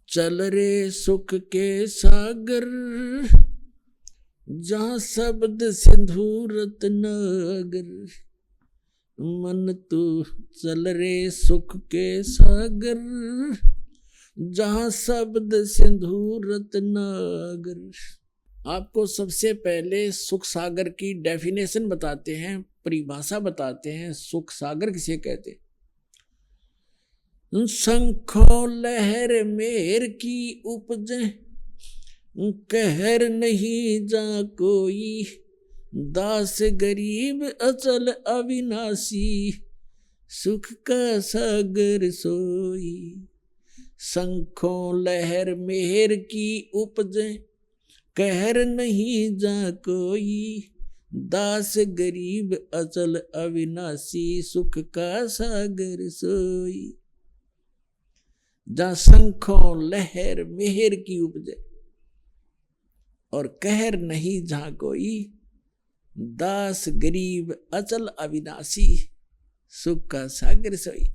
S2: चल रे सुख के सागर, जहां शब्द सिंधु रत्नागर। मन तो चल रे सुख के सागर, जहां शब्द सिंधु रत्नागर। आपको सबसे पहले सुख सागर की डेफिनेशन बताते हैं, परिभाषा बताते हैं। सुख सागर किसे कहते? शंखों लहर मेर की उपजे, कहर नहीं जा कोई, दास गरीब अचल अविनाशी, सुख का सागर सोई। शंखों लहर मेहर की उपजे, कहर नहीं जा कोई, दास गरीब अचल अविनाशी, सुख का सागर सोई। जहाँ शंखों लहर मेहर की उपजे और कहर नहीं जहाँ कोई, दास गरीब अचल अविनाशी, सुख का सागर सोई।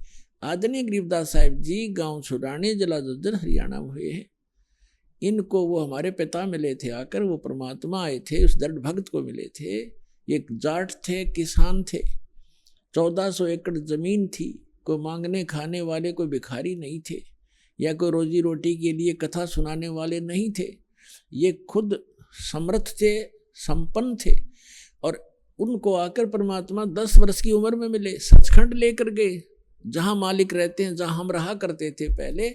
S2: आदरणीय गरीबदास साहिब जी गांव छुड़ाने जिला झज्जर हरियाणा में हुए हैं। इनको वो हमारे पिता मिले थे आकर, वो परमात्मा आए थे, उस दृढ़ भक्त को मिले थे। एक जाट थे, किसान थे, 1400 एकड़ जमीन थी, कोई मांगने खाने वाले कोई भिखारी नहीं थे, या कोई रोजी रोटी के लिए कथा सुनाने वाले नहीं थे। ये खुद समर्थ थे, संपन्न थे। और उनको आकर परमात्मा 10 वर्ष की उम्र में मिले, सचखंड लेकर गए, जहाँ मालिक रहते हैं, जहाँ हम रहा करते थे पहले।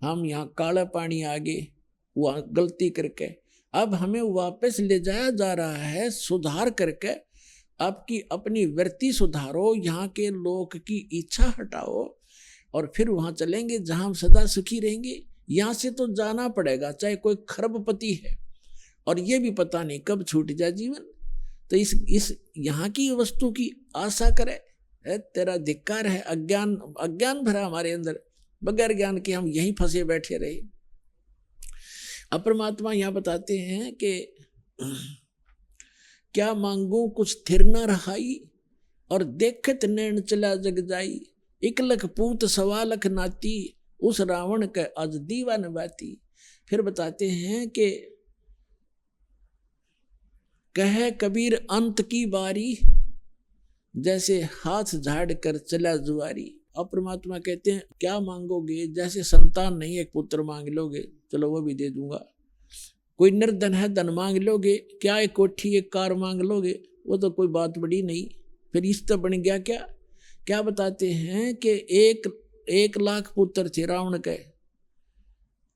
S2: हम यहाँ काला पानी आगे वहाँ गलती करके, अब हमें वापस ले जाया जा रहा है सुधार करके। आपकी अपनी वृत्ति सुधारो, यहाँ के लोग की इच्छा हटाओ, और फिर वहाँ चलेंगे जहाँ हम सदा सुखी रहेंगे। यहाँ से तो जाना पड़ेगा, चाहे कोई खरबपति है, और ये भी पता नहीं कब छूट जाए जीवन। तो इस यहाँ की वस्तु की आशा करे, तेरा धिक्कार है। अज्ञान भरा हमारे अंदर, बगैर ज्ञान के हम यहीं फंसे बैठे रहे। अब परमात्मा यहाँ बताते हैं कि क्या मांगू कुछ थिर न रहाई, और देखत नैन चला जग जाई। 1 लख पूत 1.25 लाख नाती, उस रावण के आज दीवान बाती। फिर बताते हैं कि कहे कबीर अंत की बारी, जैसे हाथ झाड़ कर चला जुआरी। अब परमात्मा कहते हैं क्या मांगोगे, जैसे संतान नहीं एक पुत्र मांग लोगे, चलो वो भी दे दूंगा। कोई निर्धन है, धन मांग लोगे, क्या एक कोठी एक कार मांग लोगे, वो तो कोई बात बड़ी नहीं। फिर इस तो बन गया क्या बताते हैं कि 1 लाख पुत्र थे रावण के।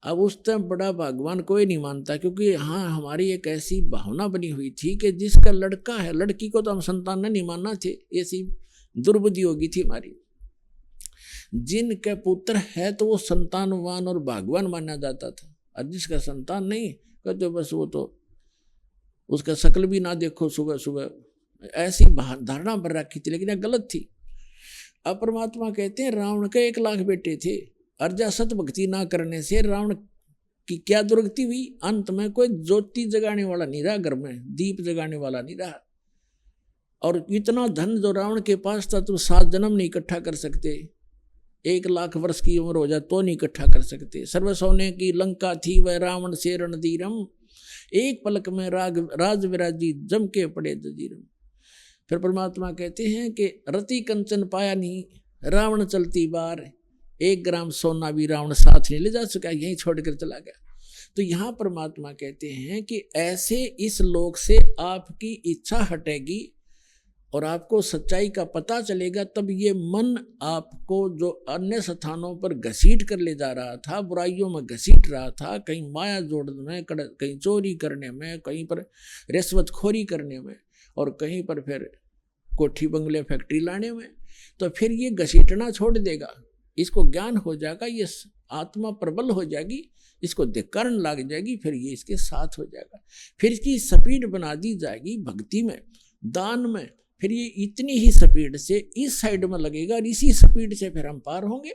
S2: अब उस टाइम बड़ा भगवान कोई नहीं मानता, क्योंकि हाँ हमारी एक ऐसी भावना बनी हुई थी कि जिसका लड़का है, लड़की को तो हम संतान नहीं मानना थे, ऐसी दुर्बुद्धि होगी थी हमारी। जिनके पुत्र है तो वो संतानवान और भगवान माना जाता था, और जिसका संतान नहीं कहते बस वो तो उसका शक्ल भी ना देखो सुबह सुबह, ऐसी धारणा पर रखी थी, लेकिन यह गलत थी। अब परमात्मा कहते हैं रावण के 1 लाख बेटे थे, अर्जा सत भक्ति ना करने से रावण की क्या दुर्गति हुई। अंत में कोई ज्योति जगाने वाला नहीं रहा, घर में दीप जगाने वाला नहीं रहा। और इतना धन जो रावण के पास था, तुम 7 जन्म नहीं इकट्ठा कर सकते। 1 लाख वर्ष की उम्र हो जाए तो नहीं इकट्ठा कर सकते। सर्व सोने की लंका थी वह रावण से रणधीरम, एक पलक में राज विराजी जम के पड़े जजीरम। फिर परमात्मा कहते हैं कि रति कंचन पाया नहीं, रावण चलती बार, 1 ग्राम सोना भी रावण साथ नहीं ले जा सका, यहीं छोड़कर चला गया। तो यहाँ परमात्मा कहते हैं कि ऐसे इस लोक से आपकी इच्छा हटेगी और आपको सच्चाई का पता चलेगा, तब ये मन आपको जो अन्य स्थानों पर घसीट कर ले जा रहा था, बुराइयों में घसीट रहा था, कहीं माया जोड़ने में, कहीं चोरी करने में, कहीं पर रिश्वतखोरी करने में, और कहीं पर फिर कोठी बंगले फैक्ट्री लाने में, तो फिर ये घसीटना छोड़ देगा, इसको ज्ञान हो जाएगा, ये आत्मा प्रबल हो जाएगी, इसको धिक्कारण लग जाएगी, फिर ये इसके साथ हो जाएगा। फिर इसकी स्पीड बना दी जाएगी भक्ति में, दान में, फिर ये इतनी ही स्पीड से इस साइड में लगेगा और इसी स्पीड से फिर हम पार होंगे।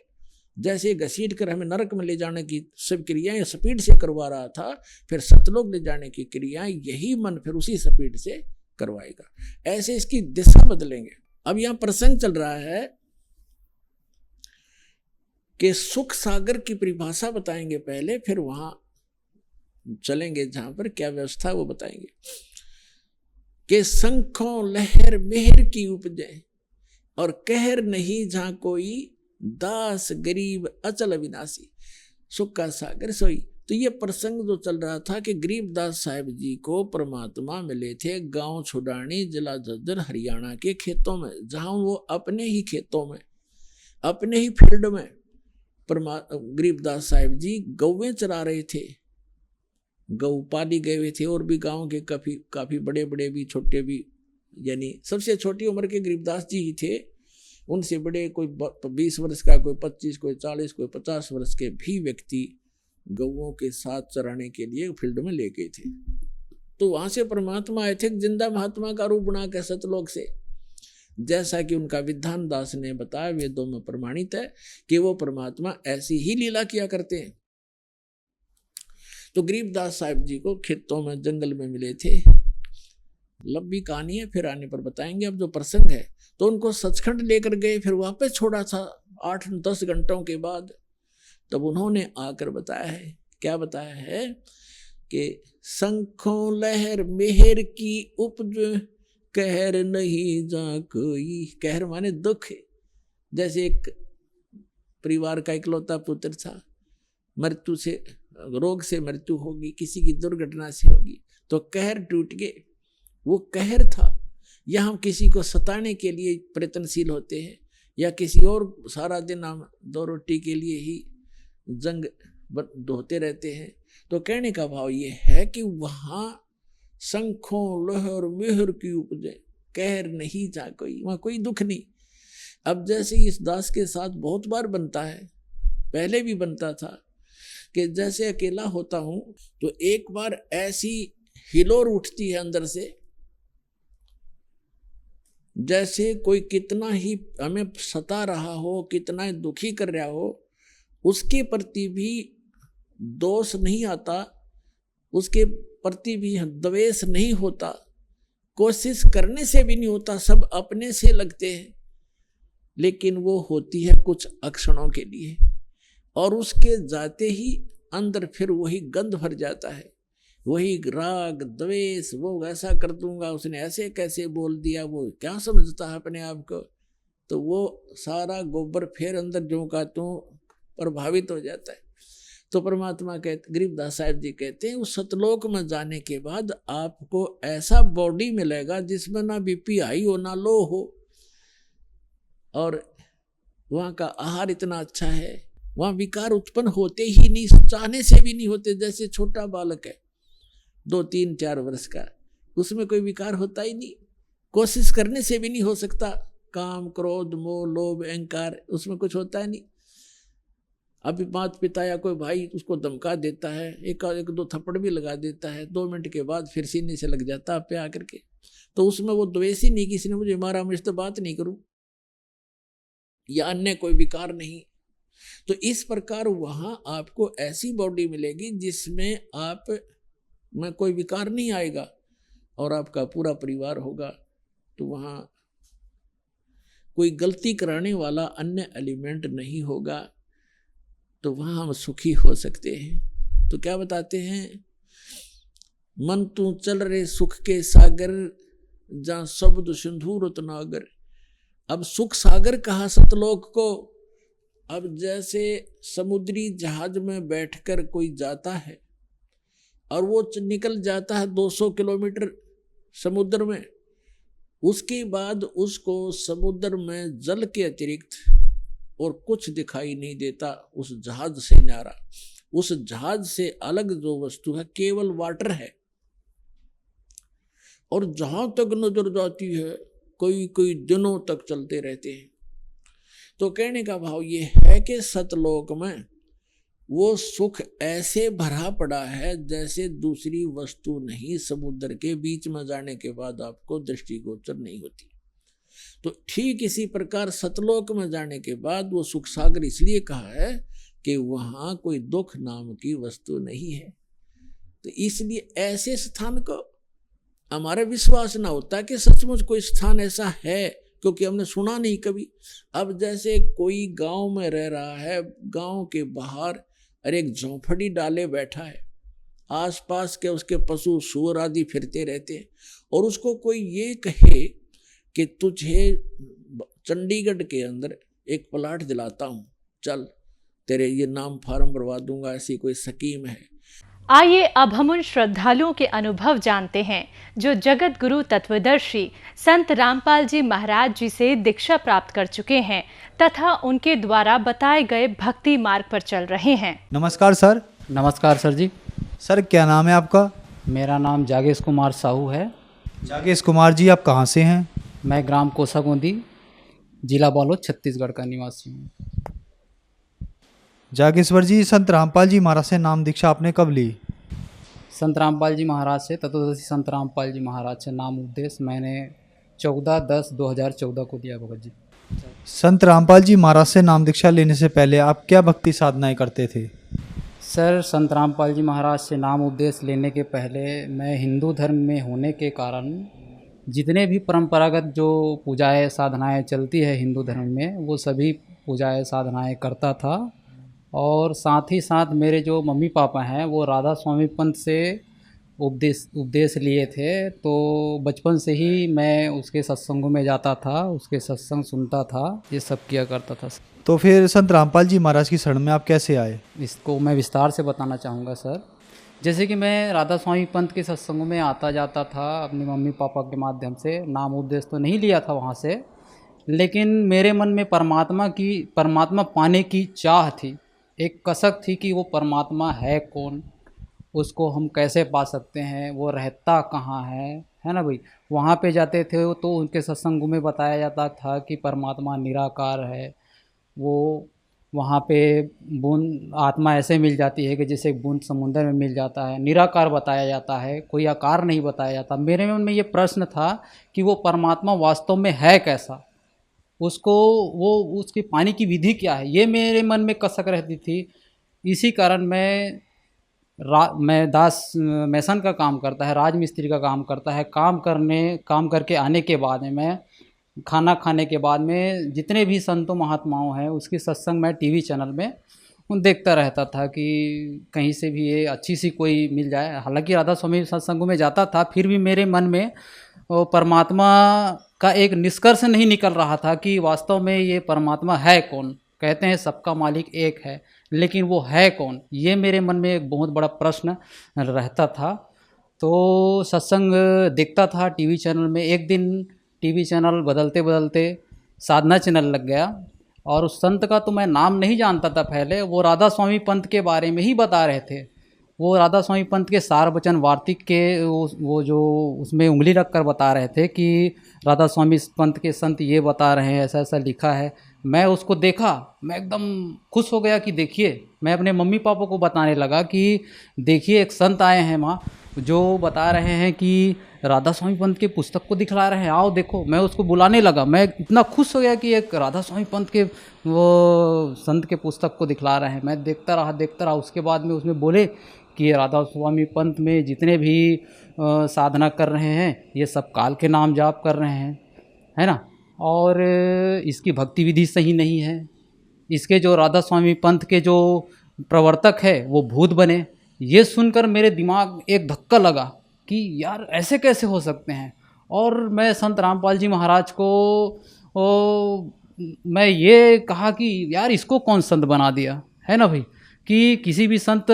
S2: जैसे घसीट कर हमें नरक में ले जाने की सब क्रियाएं स्पीड से करवा रहा था, फिर सतलोक ले जाने की क्रियाएं यही मन फिर उसी स्पीड से करवाएगा। ऐसे इसकी दिशा बदलेंगे। अब यहाँ प्रसंग चल रहा है कि सुख सागर की परिभाषा बताएंगे पहले, फिर वहां चलेंगे जहां पर क्या व्यवस्था वो बताएंगे कि शंखों लहर मेहर की उपजे और कहर नहीं जहां कोई, दास गरीब अचल अविनाशी, सुख का सागर सोई। तो ये प्रसंग जो चल रहा था कि गरीबदास साहिब जी को परमात्मा मिले थे गांव छुड़ानी जिला झज्जर हरियाणा के खेतों में, जहां वो अपने ही खेतों में अपने ही फील्ड में गरीबदास साहिब जी गौवें चरा रहे थे, गौ पाली गए हुए थे, और भी गांव के काफी बड़े बड़े भी छोटे भी, यानी सबसे छोटी उम्र के गरीबदास जी ही थे। उनसे बड़े कोई 20 वर्ष का, कोई 25, कोई 40, कोई 50 वर्ष के भी व्यक्ति गौओं के साथ चराने के लिए फील्ड में ले गए थे। तो वहां से परमात्मा आए थे जिंदा महात्मा का रूप बना के सतलोक से, जैसा कि उनका विधान दास ने बताया, वेदों में प्रमाणित है कि वो परमात्मा ऐसी ही लीला किया करते हैं। तो गरीबदास साहिब जी को खेतों में जंगल में मिले थे, लंबी कहानी है, फिर आने पर बताएंगे। अब जो प्रसंग है, तो उनको सचखंड लेकर गए, फिर वापस छोड़ा था 8-10 घंटों के बाद। तब उन्होंने आकर बताया है, क्या बताया है कि शंखों लहर मेहर की उपज, कहर नहीं जा कोई। कहर माने दुख। जैसे एक परिवार का इकलौता पुत्र था, मृत्यु से, रोग से मृत्यु होगी, किसी की दुर्घटना से होगी, तो कहर टूट गए। वो कहर था। या हम किसी को सताने के लिए प्रयत्नशील होते हैं, या किसी और सारा दिन हम 2 रोटी के लिए ही जंग होते रहते हैं। तो कहने का भाव ये है कि वहाँ शंखों लहर मेहर की उपजे, कहर नहीं जा कोई, वहाँ कोई दुख नहीं। अब जैसे इस दास के साथ बहुत बार बनता है, पहले भी बनता था, कि जैसे अकेला होता हूँ तो एक बार ऐसी हिलोर उठती है अंदर से, जैसे कोई कितना ही हमें सता रहा हो, कितना ही दुखी कर रहा हो, उसके प्रति भी दोष नहीं आता, उसके प्रति भी द्वेष नहीं होता, कोशिश करने से भी नहीं होता, सब अपने से लगते हैं। लेकिन वो होती है कुछ अक्षणों के लिए, और उसके जाते ही अंदर फिर वही गंध भर जाता है, वही राग द्वेष, वो वैसा कर दूंगा, उसने ऐसे कैसे बोल दिया, वो क्या समझता है अपने आप को। तो वो सारा गोबर फिर अंदर जो का त्यों प्रभावित हो जाता है। तो परमात्मा कहते, गरीबदास साहिब जी कहते हैं, उस सतलोक में जाने के बाद आपको ऐसा बॉडी मिलेगा जिसमें ना बीपी हाई हो ना लो हो, और वहाँ का आहार इतना अच्छा है, वहाँ विकार उत्पन्न होते ही नहीं, चाहने से भी नहीं होते। जैसे छोटा बालक है 2-3-4 वर्ष का, उसमें कोई विकार होता ही नहीं, कोशिश करने से भी नहीं हो सकता। काम क्रोध मोह लोभ अहंकार, उसमें कुछ होता है नहीं। अभी माता पिता या कोई भाई उसको धमका देता है, एक 2 थप्पड़ भी लगा देता है, 2 मिनट के बाद फिर सीने से लग जाता है पे आकर के। तो उसमें वो द्वेष ही नहीं, किसी ने मुझे मारा मैं इससे बात नहीं करूं, या अन्य कोई विकार नहीं। तो इस प्रकार वहां आपको ऐसी बॉडी मिलेगी जिसमें आप में कोई विकार नहीं आएगा, और आपका पूरा परिवार होगा। तो वहां कोई गलती कराने वाला अन्य एलिमेंट नहीं होगा, तो वहां हम सुखी हो सकते हैं। तो क्या बताते हैं, मन तू चल रे सुख के सागर, जहां शब्द सिंधु रत्नागर। अब सुख सागर कहा सतलोक को। अब जैसे समुद्री जहाज में बैठकर कोई जाता है और वो निकल जाता है 200 किलोमीटर समुद्र में, उसके बाद उसको समुद्र में जल के अतिरिक्त और कुछ दिखाई नहीं देता उस जहाज से न्यारा। उस जहाज से अलग जो वस्तु है केवल वाटर है, और जहां तक नजर जाती है कोई दिनों तक चलते रहते हैं। तो कहने का भाव ये है कि सतलोक में वो सुख ऐसे भरा पड़ा है जैसे दूसरी वस्तु नहीं, समुद्र के बीच में जाने के बाद आपको दृष्टिगोचर नहीं होती। तो ठीक इसी प्रकार सतलोक में जाने के बाद वो सुख सागर इसलिए कहा है कि वहां कोई दुख नाम की वस्तु नहीं है। तो इसलिए ऐसे स्थान को हमारा विश्वास ना होता कि सचमुच कोई स्थान ऐसा है, क्योंकि हमने सुना नहीं कभी। अब जैसे कोई गांव में रह रहा है, गांव के बाहर अरे एक झोंपड़ी डाले बैठा है, आसपास के उसके पशु सूअर आदि फिरते रहते हैं, और उसको कोई ये कहे कि तुझे चंडीगढ़ के अंदर एक प्लाट दिलाता हूँ, चल तेरे ये नाम फार्म भरवा दूंगा, ऐसी कोई स्कीम है।
S3: आइए अब हम उन श्रद्धालुओं के अनुभव जानते हैं जो जगत गुरु तत्वदर्शी संत रामपाल जी महाराज जी से दीक्षा प्राप्त कर चुके हैं तथा उनके द्वारा बताए गए भक्ति मार्ग पर चल रहे हैं।
S4: नमस्कार सर।
S5: नमस्कार सर जी।
S4: सर क्या नाम है आपका?
S5: मेरा नाम जागेश कुमार साहू है।
S4: जागेश कुमार जी, आप कहाँ से हैं?
S5: मैं ग्राम कोसागोंदी, जिला बालोद, छत्तीसगढ़ का निवासी हूँ।
S4: जागेश्वर जी, संत रामपाल जी महाराज से नाम दीक्षा आपने कब ली?
S5: संत रामपाल जी महाराज से, तत्वदर्शी संत रामपाल जी महाराज से नाम उपदेश मैंने 14/10/2014 को दिया भगत जी।
S4: संत रामपाल जी महाराज से नाम दीक्षा लेने से पहले आप क्या भक्ति साधनाएं करते थे?
S5: सर, संत रामपाल जी महाराज से नाम उपदेश लेने के पहले मैं हिंदू धर्म में होने के कारण जितने भी परंपरागत जो पूजाएं साधनाएं चलती है हिंदू धर्म में, वो सभी पूजाएं साधनाएं करता था। और साथ ही साथ मेरे जो मम्मी पापा हैं वो राधा स्वामी पंथ से उपदेश लिए थे, तो बचपन से ही मैं उसके सत्संगों में जाता था, उसके सत्संग सुनता था, ये सब किया करता था।
S4: तो फिर संत रामपाल जी महाराज की शरण में आप कैसे आए?
S5: इसको मैं विस्तार से बताना चाहूँगा सर। जैसे कि मैं राधा स्वामी पंथ के सत्संगों में आता जाता था अपने मम्मी पापा के माध्यम से, नाम उपदेश तो नहीं लिया था वहाँ से, लेकिन मेरे मन में परमात्मा पाने की चाह थी, एक कसक थी कि वो परमात्मा है कौन, उसको हम कैसे पा सकते हैं, वो रहता कहाँ है ना भाई। वहाँ पे जाते थे तो उनके सत्संगों में बताया जाता था कि परमात्मा निराकार है, वो वहाँ पे बूंद आत्मा ऐसे मिल जाती है कि जैसे एक बूंद समुंदर में मिल जाता है, निराकार बताया जाता है, कोई आकार नहीं बताया जाता। मेरे मन में ये प्रश्न था कि वो परमात्मा वास्तव में है कैसा, उसकी पाने की विधि क्या है, ये मेरे मन में कसक रहती थी। इसी कारण मैं मैसन का काम करता है, राजमिस्त्री का काम करता है, काम करके आने के बाद में मैं खाना खाने के बाद में जितने भी संतों महात्माओं हैं उसकी सत्संग मैं टीवी चैनल में देखता रहता था कि कहीं से भी ये अच्छी सी कोई मिल जाए। हालांकि राधा स्वामी सत्संगों में जाता था, फिर भी मेरे मन में वो परमात्मा का एक निष्कर्ष नहीं निकल रहा था कि वास्तव में ये परमात्मा है कौन। कहते हैं सबका मालिक एक है, लेकिन वो है कौन, ये मेरे मन में एक बहुत बड़ा प्रश्न रहता था। तो सत्संग देखता था टीवी चैनल में। एक दिन टीवी चैनल बदलते बदलते साधना चैनल लग गया, और उस संत का तो मैं नाम नहीं जानता था पहले, वो राधा स्वामी पंथ के बारे में ही बता रहे थे। वो राधा स्वामी पंथ के सार वचन वार्तिक के वो जो उसमें उंगली रख कर बता रहे थे कि राधा स्वामी पंथ के संत ये बता रहे हैं, ऐसा ऐसा लिखा है। मैं उसको देखा, मैं एकदम खुश हो गया कि देखिए, मैं अपने मम्मी पापा को बताने लगा कि देखिए एक संत आए हैं माँ, जो बता रहे हैं कि राधा स्वामी पंथ के पुस्तक को दिखला रहे हैं, आओ देखो। मैं उसको बुलाने लगा, मैं इतना खुश हो गया कि एक राधा स्वामी पंथ के वो संत के पुस्तक को दिखला रहे हैं। मैं देखता रहा। उसके बाद में उसमें बोले कि राधा स्वामी पंथ में जितने भी साधना कर रहे हैं ये सब काल के नाम जाप कर रहे हैं, है ना, और इसकी भक्ति विधि सही नहीं है। इसके जो राधा स्वामी पंथ के जो प्रवर्तक है वो भूत बने। ये सुनकर मेरे दिमाग एक धक्का लगा कि यार ऐसे कैसे हो सकते हैं। और मैं संत रामपाल जी महाराज को मैं ये कहा कि यार इसको कौन संत बना दिया, है ना भाई, कि किसी भी संत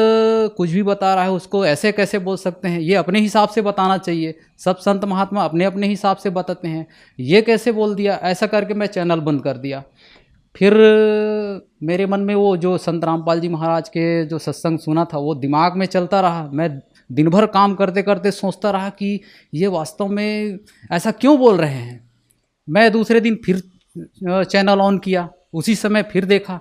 S5: कुछ भी बता रहा है उसको ऐसे कैसे बोल सकते हैं, ये अपने हिसाब से बताना चाहिए। सब संत महात्मा अपने अपने हिसाब से बताते हैं, ये कैसे बोल दिया। ऐसा करके मैं चैनल बंद कर दिया। फिर मेरे मन में वो जो संत रामपाल जी महाराज के जो सत्संग सुना था वो दिमाग में चलता रहा। मैं दिन भर काम करते करते सोचता रहा कि ये वास्तव में ऐसा क्यों बोल रहे हैं। मैं दूसरे दिन फिर चैनल ऑन किया, उसी समय फिर देखा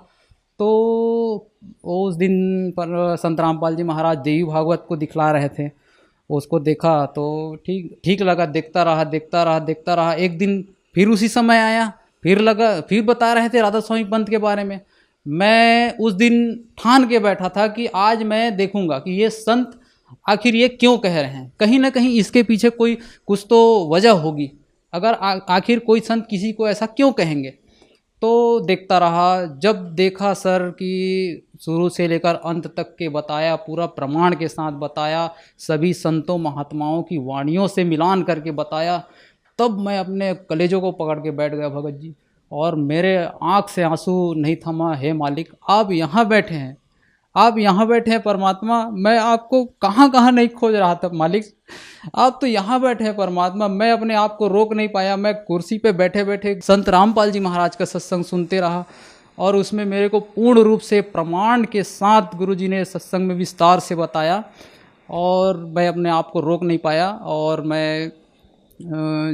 S5: तो उस दिन पर संत रामपाल जी महाराज देवी भागवत को दिखला रहे थे। उसको देखा तो ठीक लगा, देखता रहा। एक दिन फिर उसी समय आया, फिर बता रहे थे राधा स्वामी पंथ के बारे में। मैं उस दिन ठान के बैठा था कि आज मैं देखूंगा कि ये संत आखिर ये क्यों कह रहे हैं। कहीं ना कहीं इसके पीछे कुछ तो वजह होगी। अगर आखिर कोई संत किसी को ऐसा क्यों कहेंगे। तो देखता रहा। जब देखा सर कि शुरू से लेकर अंत तक के बताया, पूरा प्रमाण के साथ बताया, सभी संतों महात्माओं की वाणियों से मिलान करके बताया, तब मैं अपने कलेजों को पकड़ के बैठ गया भगत जी। और मेरे आँख से आंसू नहीं थमा। हे मालिक, आप यहाँ बैठे हैं परमात्मा। मैं आपको कहाँ नहीं खोज रहा था मालिक, आप तो यहाँ बैठे हैं परमात्मा। मैं अपने आप को रोक नहीं पाया। मैं कुर्सी पे बैठे बैठे संत रामपाल जी महाराज का सत्संग सुनते रहा, और उसमें मेरे को पूर्ण रूप से प्रमाण के साथ गुरुजी ने सत्संग में विस्तार से बताया, और मैं अपने आप को रोक नहीं पाया। और मैं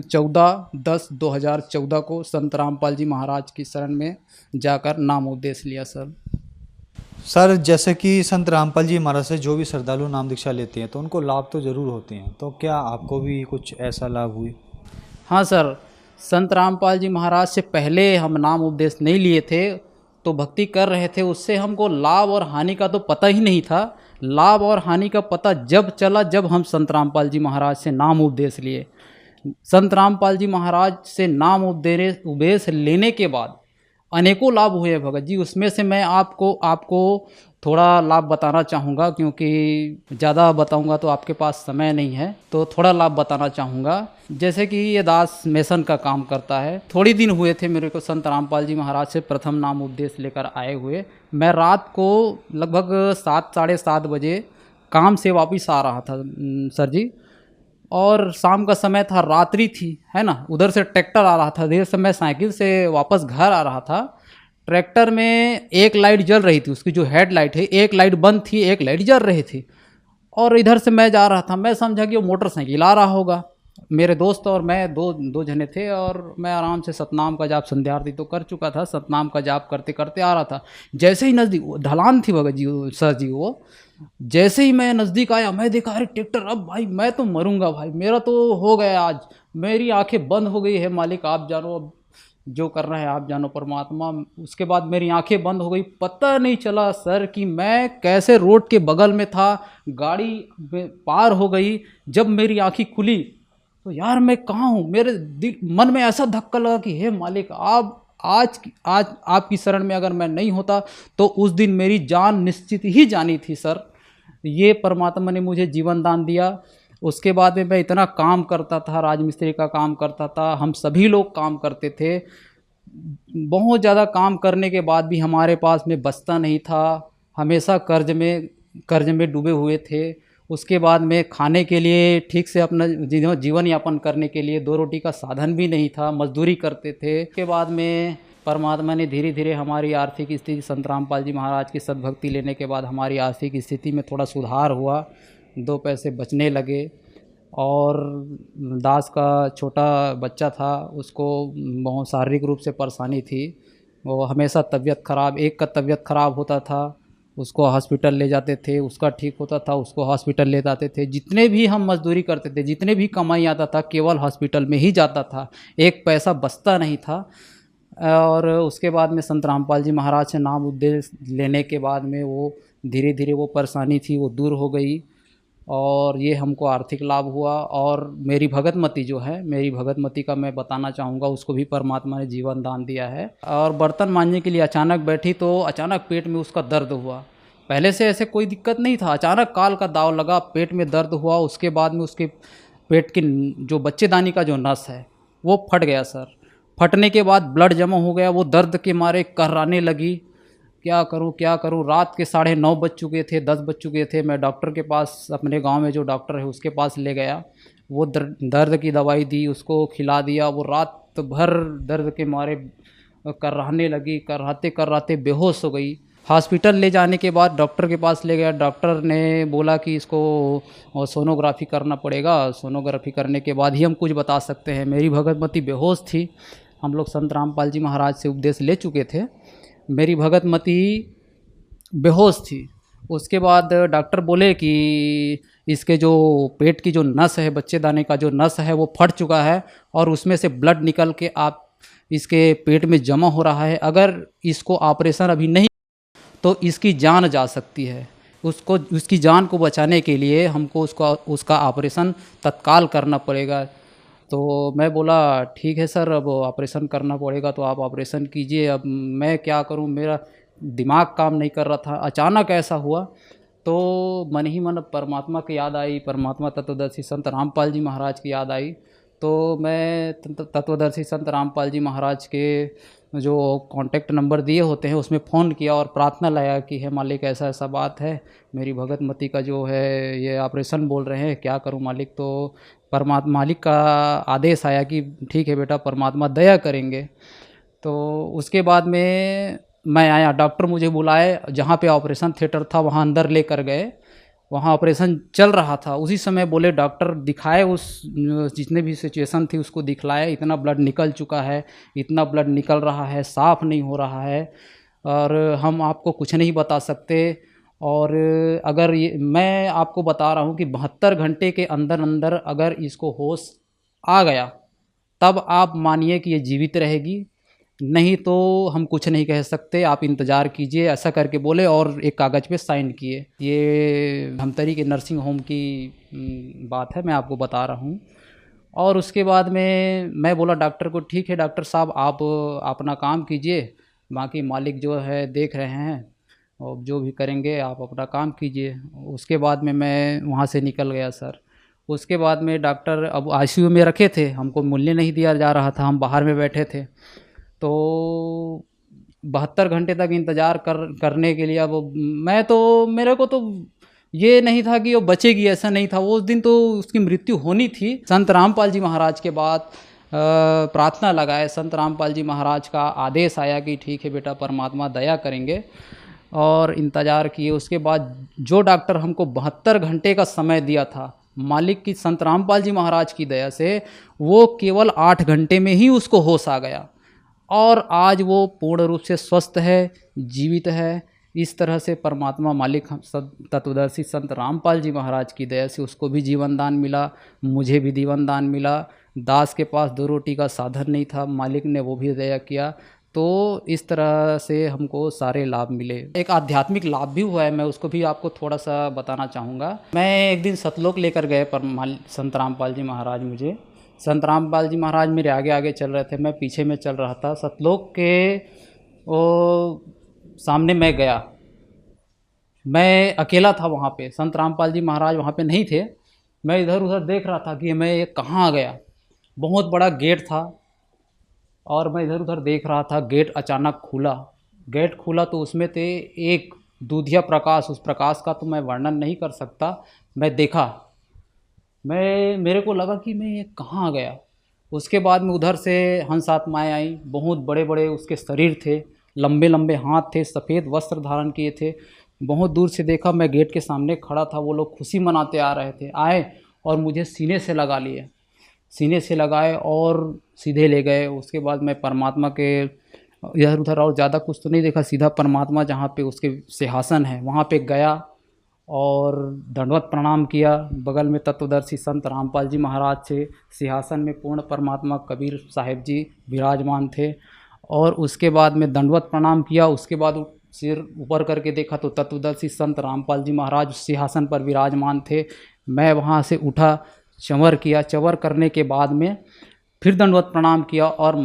S5: 14/10/2014 को संत रामपाल जी महाराज की शरण में जाकर नाम उपदेश लिया
S4: सर, जैसे कि संत रामपाल जी महाराज से जो भी श्रद्धालु नाम दीक्षा लेते हैं तो उनको लाभ तो ज़रूर होते हैं, तो क्या आपको भी कुछ ऐसा लाभ हुई?
S5: हाँ सर, संत रामपाल जी महाराज से पहले हम नाम उपदेश नहीं लिए थे तो भक्ति कर रहे थे, उससे हमको लाभ और हानि का तो पता ही नहीं था। लाभ और हानि का पता जब चला जब हम संत रामपाल जी महाराज से नाम उपदेश लिए। संत रामपाल जी महाराज से नाम उपदेश लेने के बाद अनेकों लाभ हुए हैं भगत जी। उसमें से मैं आपको थोड़ा लाभ बताना चाहूँगा, क्योंकि ज़्यादा बताऊँगा तो आपके पास समय नहीं है, तो थोड़ा लाभ बताना चाहूँगा। जैसे कि ये दास मेसन का काम करता है। थोड़ी दिन हुए थे मेरे को संत रामपाल जी महाराज से प्रथम नाम उपदेश लेकर आए हुए। मैं रात को लगभग 7 साढ़े 7 बजे काम से वापस आ रहा था सर जी, और शाम का समय था, रात्रि थी, है ना। उधर से ट्रैक्टर आ रहा था, देर से मैं साइकिल से वापस घर आ रहा था। ट्रैक्टर में एक लाइट जल रही थी, उसकी जो हेडलाइट है, एक लाइट बंद थी, एक लाइट जल रही थी। और इधर से मैं जा रहा था, मैं समझा कि वो मोटरसाइकिल आ रहा होगा। मेरे दोस्त और मैं दो जने थे, और मैं आराम से सतनाम का जाप संध्या आरती तो कर चुका था, सतनाम का जाप करते करते आ रहा था। जैसे ही नज़दीक ढलान थी भगत जी सर जी, वो जैसे ही मैं नज़दीक आया, मैं देखा अरे ट्रैक्टर, अब भाई मैं तो मरूंगा भाई, मेरा तो हो गया आज, मेरी आंखें बंद हो गई है मालिक, आप जानो अब जो करना है आप जानो परमात्मा। उसके बाद मेरी आंखें बंद हो गई, पता नहीं चला सर कि मैं कैसे रोड के बगल में था, गाड़ी पार हो गई। जब मेरी आंखें खुली तो यार मैं कहाँ हूँ, मेरे मन में ऐसा धक्का लगा कि हे मालिक, आप आज आपकी शरण में अगर मैं नहीं होता तो उस दिन मेरी जान निश्चित ही जानी थी सर। ये परमात्मा ने मुझे जीवन दान दिया। उसके बाद में मैं इतना काम करता था, राजमिस्त्री का काम करता था, हम सभी लोग काम करते थे। बहुत ज़्यादा काम करने के बाद भी हमारे पास में बचता नहीं था, हमेशा कर्ज में डूबे हुए थे। उसके बाद में खाने के लिए, ठीक से अपना जीवन यापन करने के लिए 2 रोटी का साधन भी नहीं था, मजदूरी करते थे। उसके बाद में परमात्मा ने धीरे धीरे हमारी आर्थिक स्थिति, संत रामपाल जी महाराज की सद्भक्ति लेने के बाद हमारी आर्थिक स्थिति में थोड़ा सुधार हुआ, 2 पैसे बचने लगे। और दास का छोटा बच्चा था, उसको बहुत शारीरिक रूप से परेशानी थी, वो हमेशा तबीयत ख़राब, एक का तबीयत ख़राब होता था, उसको हॉस्पिटल ले जाते थे, उसका ठीक होता था, उसको हॉस्पिटल ले जाते थे। जितने भी हम मजदूरी करते थे, जितने भी कमाई आता था, केवल हॉस्पिटल में ही जाता था, एक पैसा बचता नहीं था। और उसके बाद में संत रामपाल जी महाराज से नाम उपदेश लेने के बाद में वो धीरे धीरे वो परेशानी थी वो दूर हो गई, और ये हमको आर्थिक लाभ हुआ। और मेरी भगतमती जो है, मेरी भगतमती का मैं बताना चाहूँगा, उसको भी परमात्मा ने जीवन दान दिया है। और बर्तन मांजने के लिए अचानक बैठी तो अचानक पेट में उसका दर्द हुआ। पहले से ऐसे कोई दिक्कत नहीं था, अचानक काल का दाव लगा, पेट में दर्द हुआ। उसके बाद में उसके पेट की जो बच्चेदानी का जो नस है वो फट गया सर। फटने के बाद ब्लड जमा हो गया, वो दर्द के मारे कर्राने लगी, क्या करूं। रात के 9:30 बज चुके थे, 10 बज चुके थे। मैं डॉक्टर के पास, अपने गांव में जो डॉक्टर है उसके पास ले गया, वो दर्द की दवाई दी, उसको खिला दिया। वो रात भर दर्द के मारे कर्राने लगी, कर्राते बेहोश हो गई। हॉस्पिटल ले जाने के बाद डॉक्टर के पास ले गया, डॉक्टर ने बोला कि इसको सोनोग्राफी करना पड़ेगा, सोनोग्राफी करने के बाद ही हम कुछ बता सकते हैं। मेरी भगतमती बेहोश थी, हम लोग संत रामपाल जी महाराज से उपदेश ले चुके थे, मेरी भगतमती बेहोश थी। उसके बाद डॉक्टर बोले कि इसके जो पेट की जो नस है, बच्चेदानी का जो नस है वो फट चुका है, और उसमें से ब्लड निकल के आप इसके पेट में जमा हो रहा है। अगर इसको ऑपरेशन अभी नहीं तो इसकी जान जा सकती है। उसकी जान को बचाने के लिए हमको उसका ऑपरेशन तत्काल करना पड़ेगा। तो मैं बोला ठीक है सर, अब ऑपरेशन करना पड़ेगा तो आप ऑपरेशन कीजिए। अब मैं क्या करूं, मेरा दिमाग काम नहीं कर रहा था, अचानक ऐसा हुआ। तो मन ही मन परमात्मा की याद आई, परमात्मा तत्वदर्शी संत रामपाल जी महाराज की याद आई। तो मैं तत्वदर्शी संत रामपाल जी महाराज के जो कांटेक्ट नंबर दिए होते हैं उसमें फ़ोन किया और प्रार्थना लाया कि हे मालिक, ऐसा ऐसा बात है, मेरी भगतमती का जो है ये ऑपरेशन बोल रहे हैं, क्या करूं मालिक। तो मालिक का आदेश आया कि ठीक है बेटा, परमात्मा दया करेंगे। तो उसके बाद में मैं आया, डॉक्टर मुझे बुलाए, जहाँ पे ऑपरेशन थिएटर था वहाँ अंदर लेकर गए, वहाँ ऑपरेशन चल रहा था। उसी समय बोले डॉक्टर दिखाए, उस जितने भी सिचुएशन थी उसको दिखलाए, इतना ब्लड निकल चुका है, इतना ब्लड निकल रहा है, साफ़ नहीं हो रहा है, और हम आपको कुछ नहीं बता सकते। और अगर ये मैं आपको बता रहा हूँ कि 72 घंटे के अंदर अंदर अगर इसको होश आ गया तब आप मानिए कि ये जीवित रहेगी, नहीं तो हम कुछ नहीं कह सकते, आप इंतज़ार कीजिए, ऐसा करके बोले और एक कागज़ पे साइन किए। ये धमतरी के नर्सिंग होम की बात है, मैं आपको बता रहा हूँ। और उसके बाद में मैं बोला डॉक्टर को, ठीक है डॉक्टर साहब आप अपना काम कीजिए, बाकी मालिक जो है देख रहे हैं और जो भी करेंगे आप अपना काम कीजिए। उसके बाद में मैं वहाँ से निकल गया सर। उसके बाद में डॉक्टर अब आईसीयू में रखे थे, हमको मिलने नहीं दिया जा रहा था, हम बाहर में बैठे थे। तो 72 घंटे तक इंतज़ार करने के लिए अब मेरे को तो ये नहीं था कि वो बचेगी, ऐसा नहीं था। उस दिन तो उसकी मृत्यु होनी थी। संत रामपाल जी महाराज के बाद प्रार्थना लगाए, संत रामपाल जी महाराज का आदेश आया कि ठीक है बेटा परमात्मा दया करेंगे, और इंतज़ार किए। उसके बाद जो डॉक्टर हमको 72 घंटे का समय दिया था, मालिक की संत रामपाल जी महाराज की दया से वो केवल 8 घंटे में ही उसको होश आ गया, और आज वो पूर्ण रूप से स्वस्थ है, जीवित है। इस तरह से परमात्मा मालिक तत्वदर्शी संत रामपाल जी महाराज की दया से उसको भी जीवन दान मिला, मुझे भी जीवन दान मिला। दास के पास 2 रोटी का साधन नहीं था, मालिक ने वो भी दया किया। तो इस तरह से हमको सारे लाभ मिले। एक आध्यात्मिक लाभ भी हुआ है, मैं उसको भी आपको थोड़ा सा बताना चाहूँगा। मैं एक दिन सतलोक लेकर गए संत रामपाल जी महाराज मुझे। संत रामपाल जी महाराज मेरे आगे आगे चल रहे थे, मैं पीछे में चल रहा था। सतलोक के वो सामने मैं गया, मैं अकेला था वहाँ पे, संत रामपाल जी महाराज वहाँ पे नहीं थे। मैं इधर उधर देख रहा था कि मैं ये कहाँ आ गया। बहुत बड़ा गेट था और मैं इधर उधर देख रहा था। गेट अचानक खुला, गेट खुला तो उसमें थे एक दूधिया प्रकाश। उस प्रकाश का तो मैं वर्णन नहीं कर सकता। मैं देखा, मेरे को लगा कि मैं ये कहाँ आ गया। उसके बाद में उधर से हंस आत्माएँ आई, बहुत बड़े बड़े उसके शरीर थे, लंबे लंबे हाथ थे, सफ़ेद वस्त्र धारण किए थे। बहुत दूर से देखा, मैं गेट के सामने खड़ा था, वो लोग खुशी मनाते आ रहे थे। आए और मुझे सीने से लगा लिए, सीने से लगाए और सीधे ले गए। उसके बाद मैं परमात्मा के इधर उधर और ज़्यादा कुछ तो नहीं देखा, सीधा परमात्मा जहाँ पे उसके सिंहासन है वहाँ पे गया और दंडवत प्रणाम किया। बगल में तत्वदर्शी संत रामपाल जी महाराज थे, सिंहासन में पूर्ण परमात्मा कबीर साहिब जी विराजमान थे। और उसके बाद में दंडवत प्रणाम किया। उसके बाद सिर ऊपर करके देखा तो तत्वदर्शी संत रामपाल जी महाराज सिंहासन पर विराजमान थे। मैं वहाँ से उठा, चंवर किया। चंवर करने के बाद में फिर दंडवत प्रणाम किया और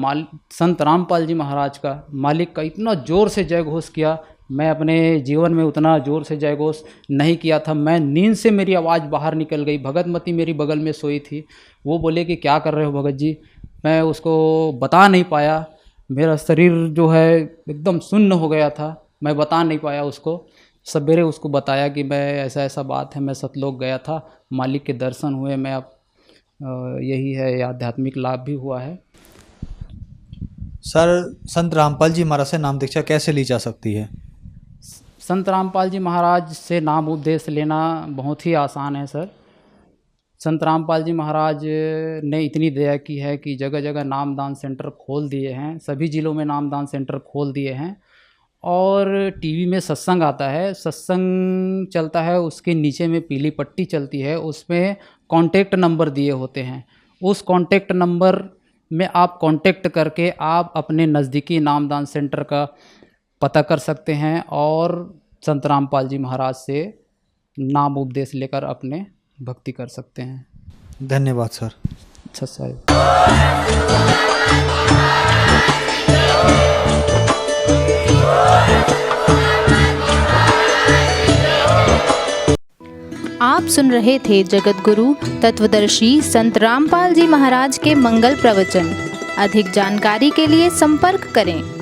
S5: संत रामपाल जी महाराज का, मालिक का इतना ज़ोर से जय घोष किया। मैं अपने जीवन में उतना ज़ोर से जय घोष नहीं किया था। मैं नींद से मेरी आवाज़ बाहर निकल गई। भगतमती मेरी बगल में सोई थी, वो बोले कि क्या कर रहे हो भगत जी। मैं उसको बता नहीं पाया, मेरा शरीर जो है एकदम सुन्न हो गया था, मैं बता नहीं पाया उसको। सवेरे उसको बताया कि मैं ऐसा ऐसा बात है, मैं सतलोक गया था, मालिक के दर्शन हुए, मैं अब यही है, आध्यात्मिक लाभ भी हुआ है।
S4: सर, संत रामपाल जी महाराज से नाम दीक्षा कैसे ली जा सकती है?
S5: संत रामपाल जी महाराज से नाम उपदेश लेना बहुत ही आसान है सर। संत रामपाल जी महाराज ने इतनी दया की है कि जगह जगह नामदान सेंटर खोल दिए हैं, सभी ज़िलों में नामदान सेंटर खोल दिए हैं। और टीवी में सत्संग आता है, सत्संग चलता है, उसके नीचे में पीली पट्टी चलती है, उसमें कॉन्टेक्ट नंबर दिए होते हैं। उस कॉन्टेक्ट नंबर में आप कॉन्टेक्ट करके आप अपने नज़दीकी नामदान सेंटर का पता कर सकते हैं और संत रामपाल जी महाराज से नाम उपदेश लेकर अपने भक्ति कर सकते हैं।
S4: धन्यवाद सर।
S5: अच्छा साहब।
S6: आप सुन रहे थे जगत गुरु तत्वदर्शी संत रामपाल जी महाराज के मंगल प्रवचन। अधिक जानकारी के लिए संपर्क करें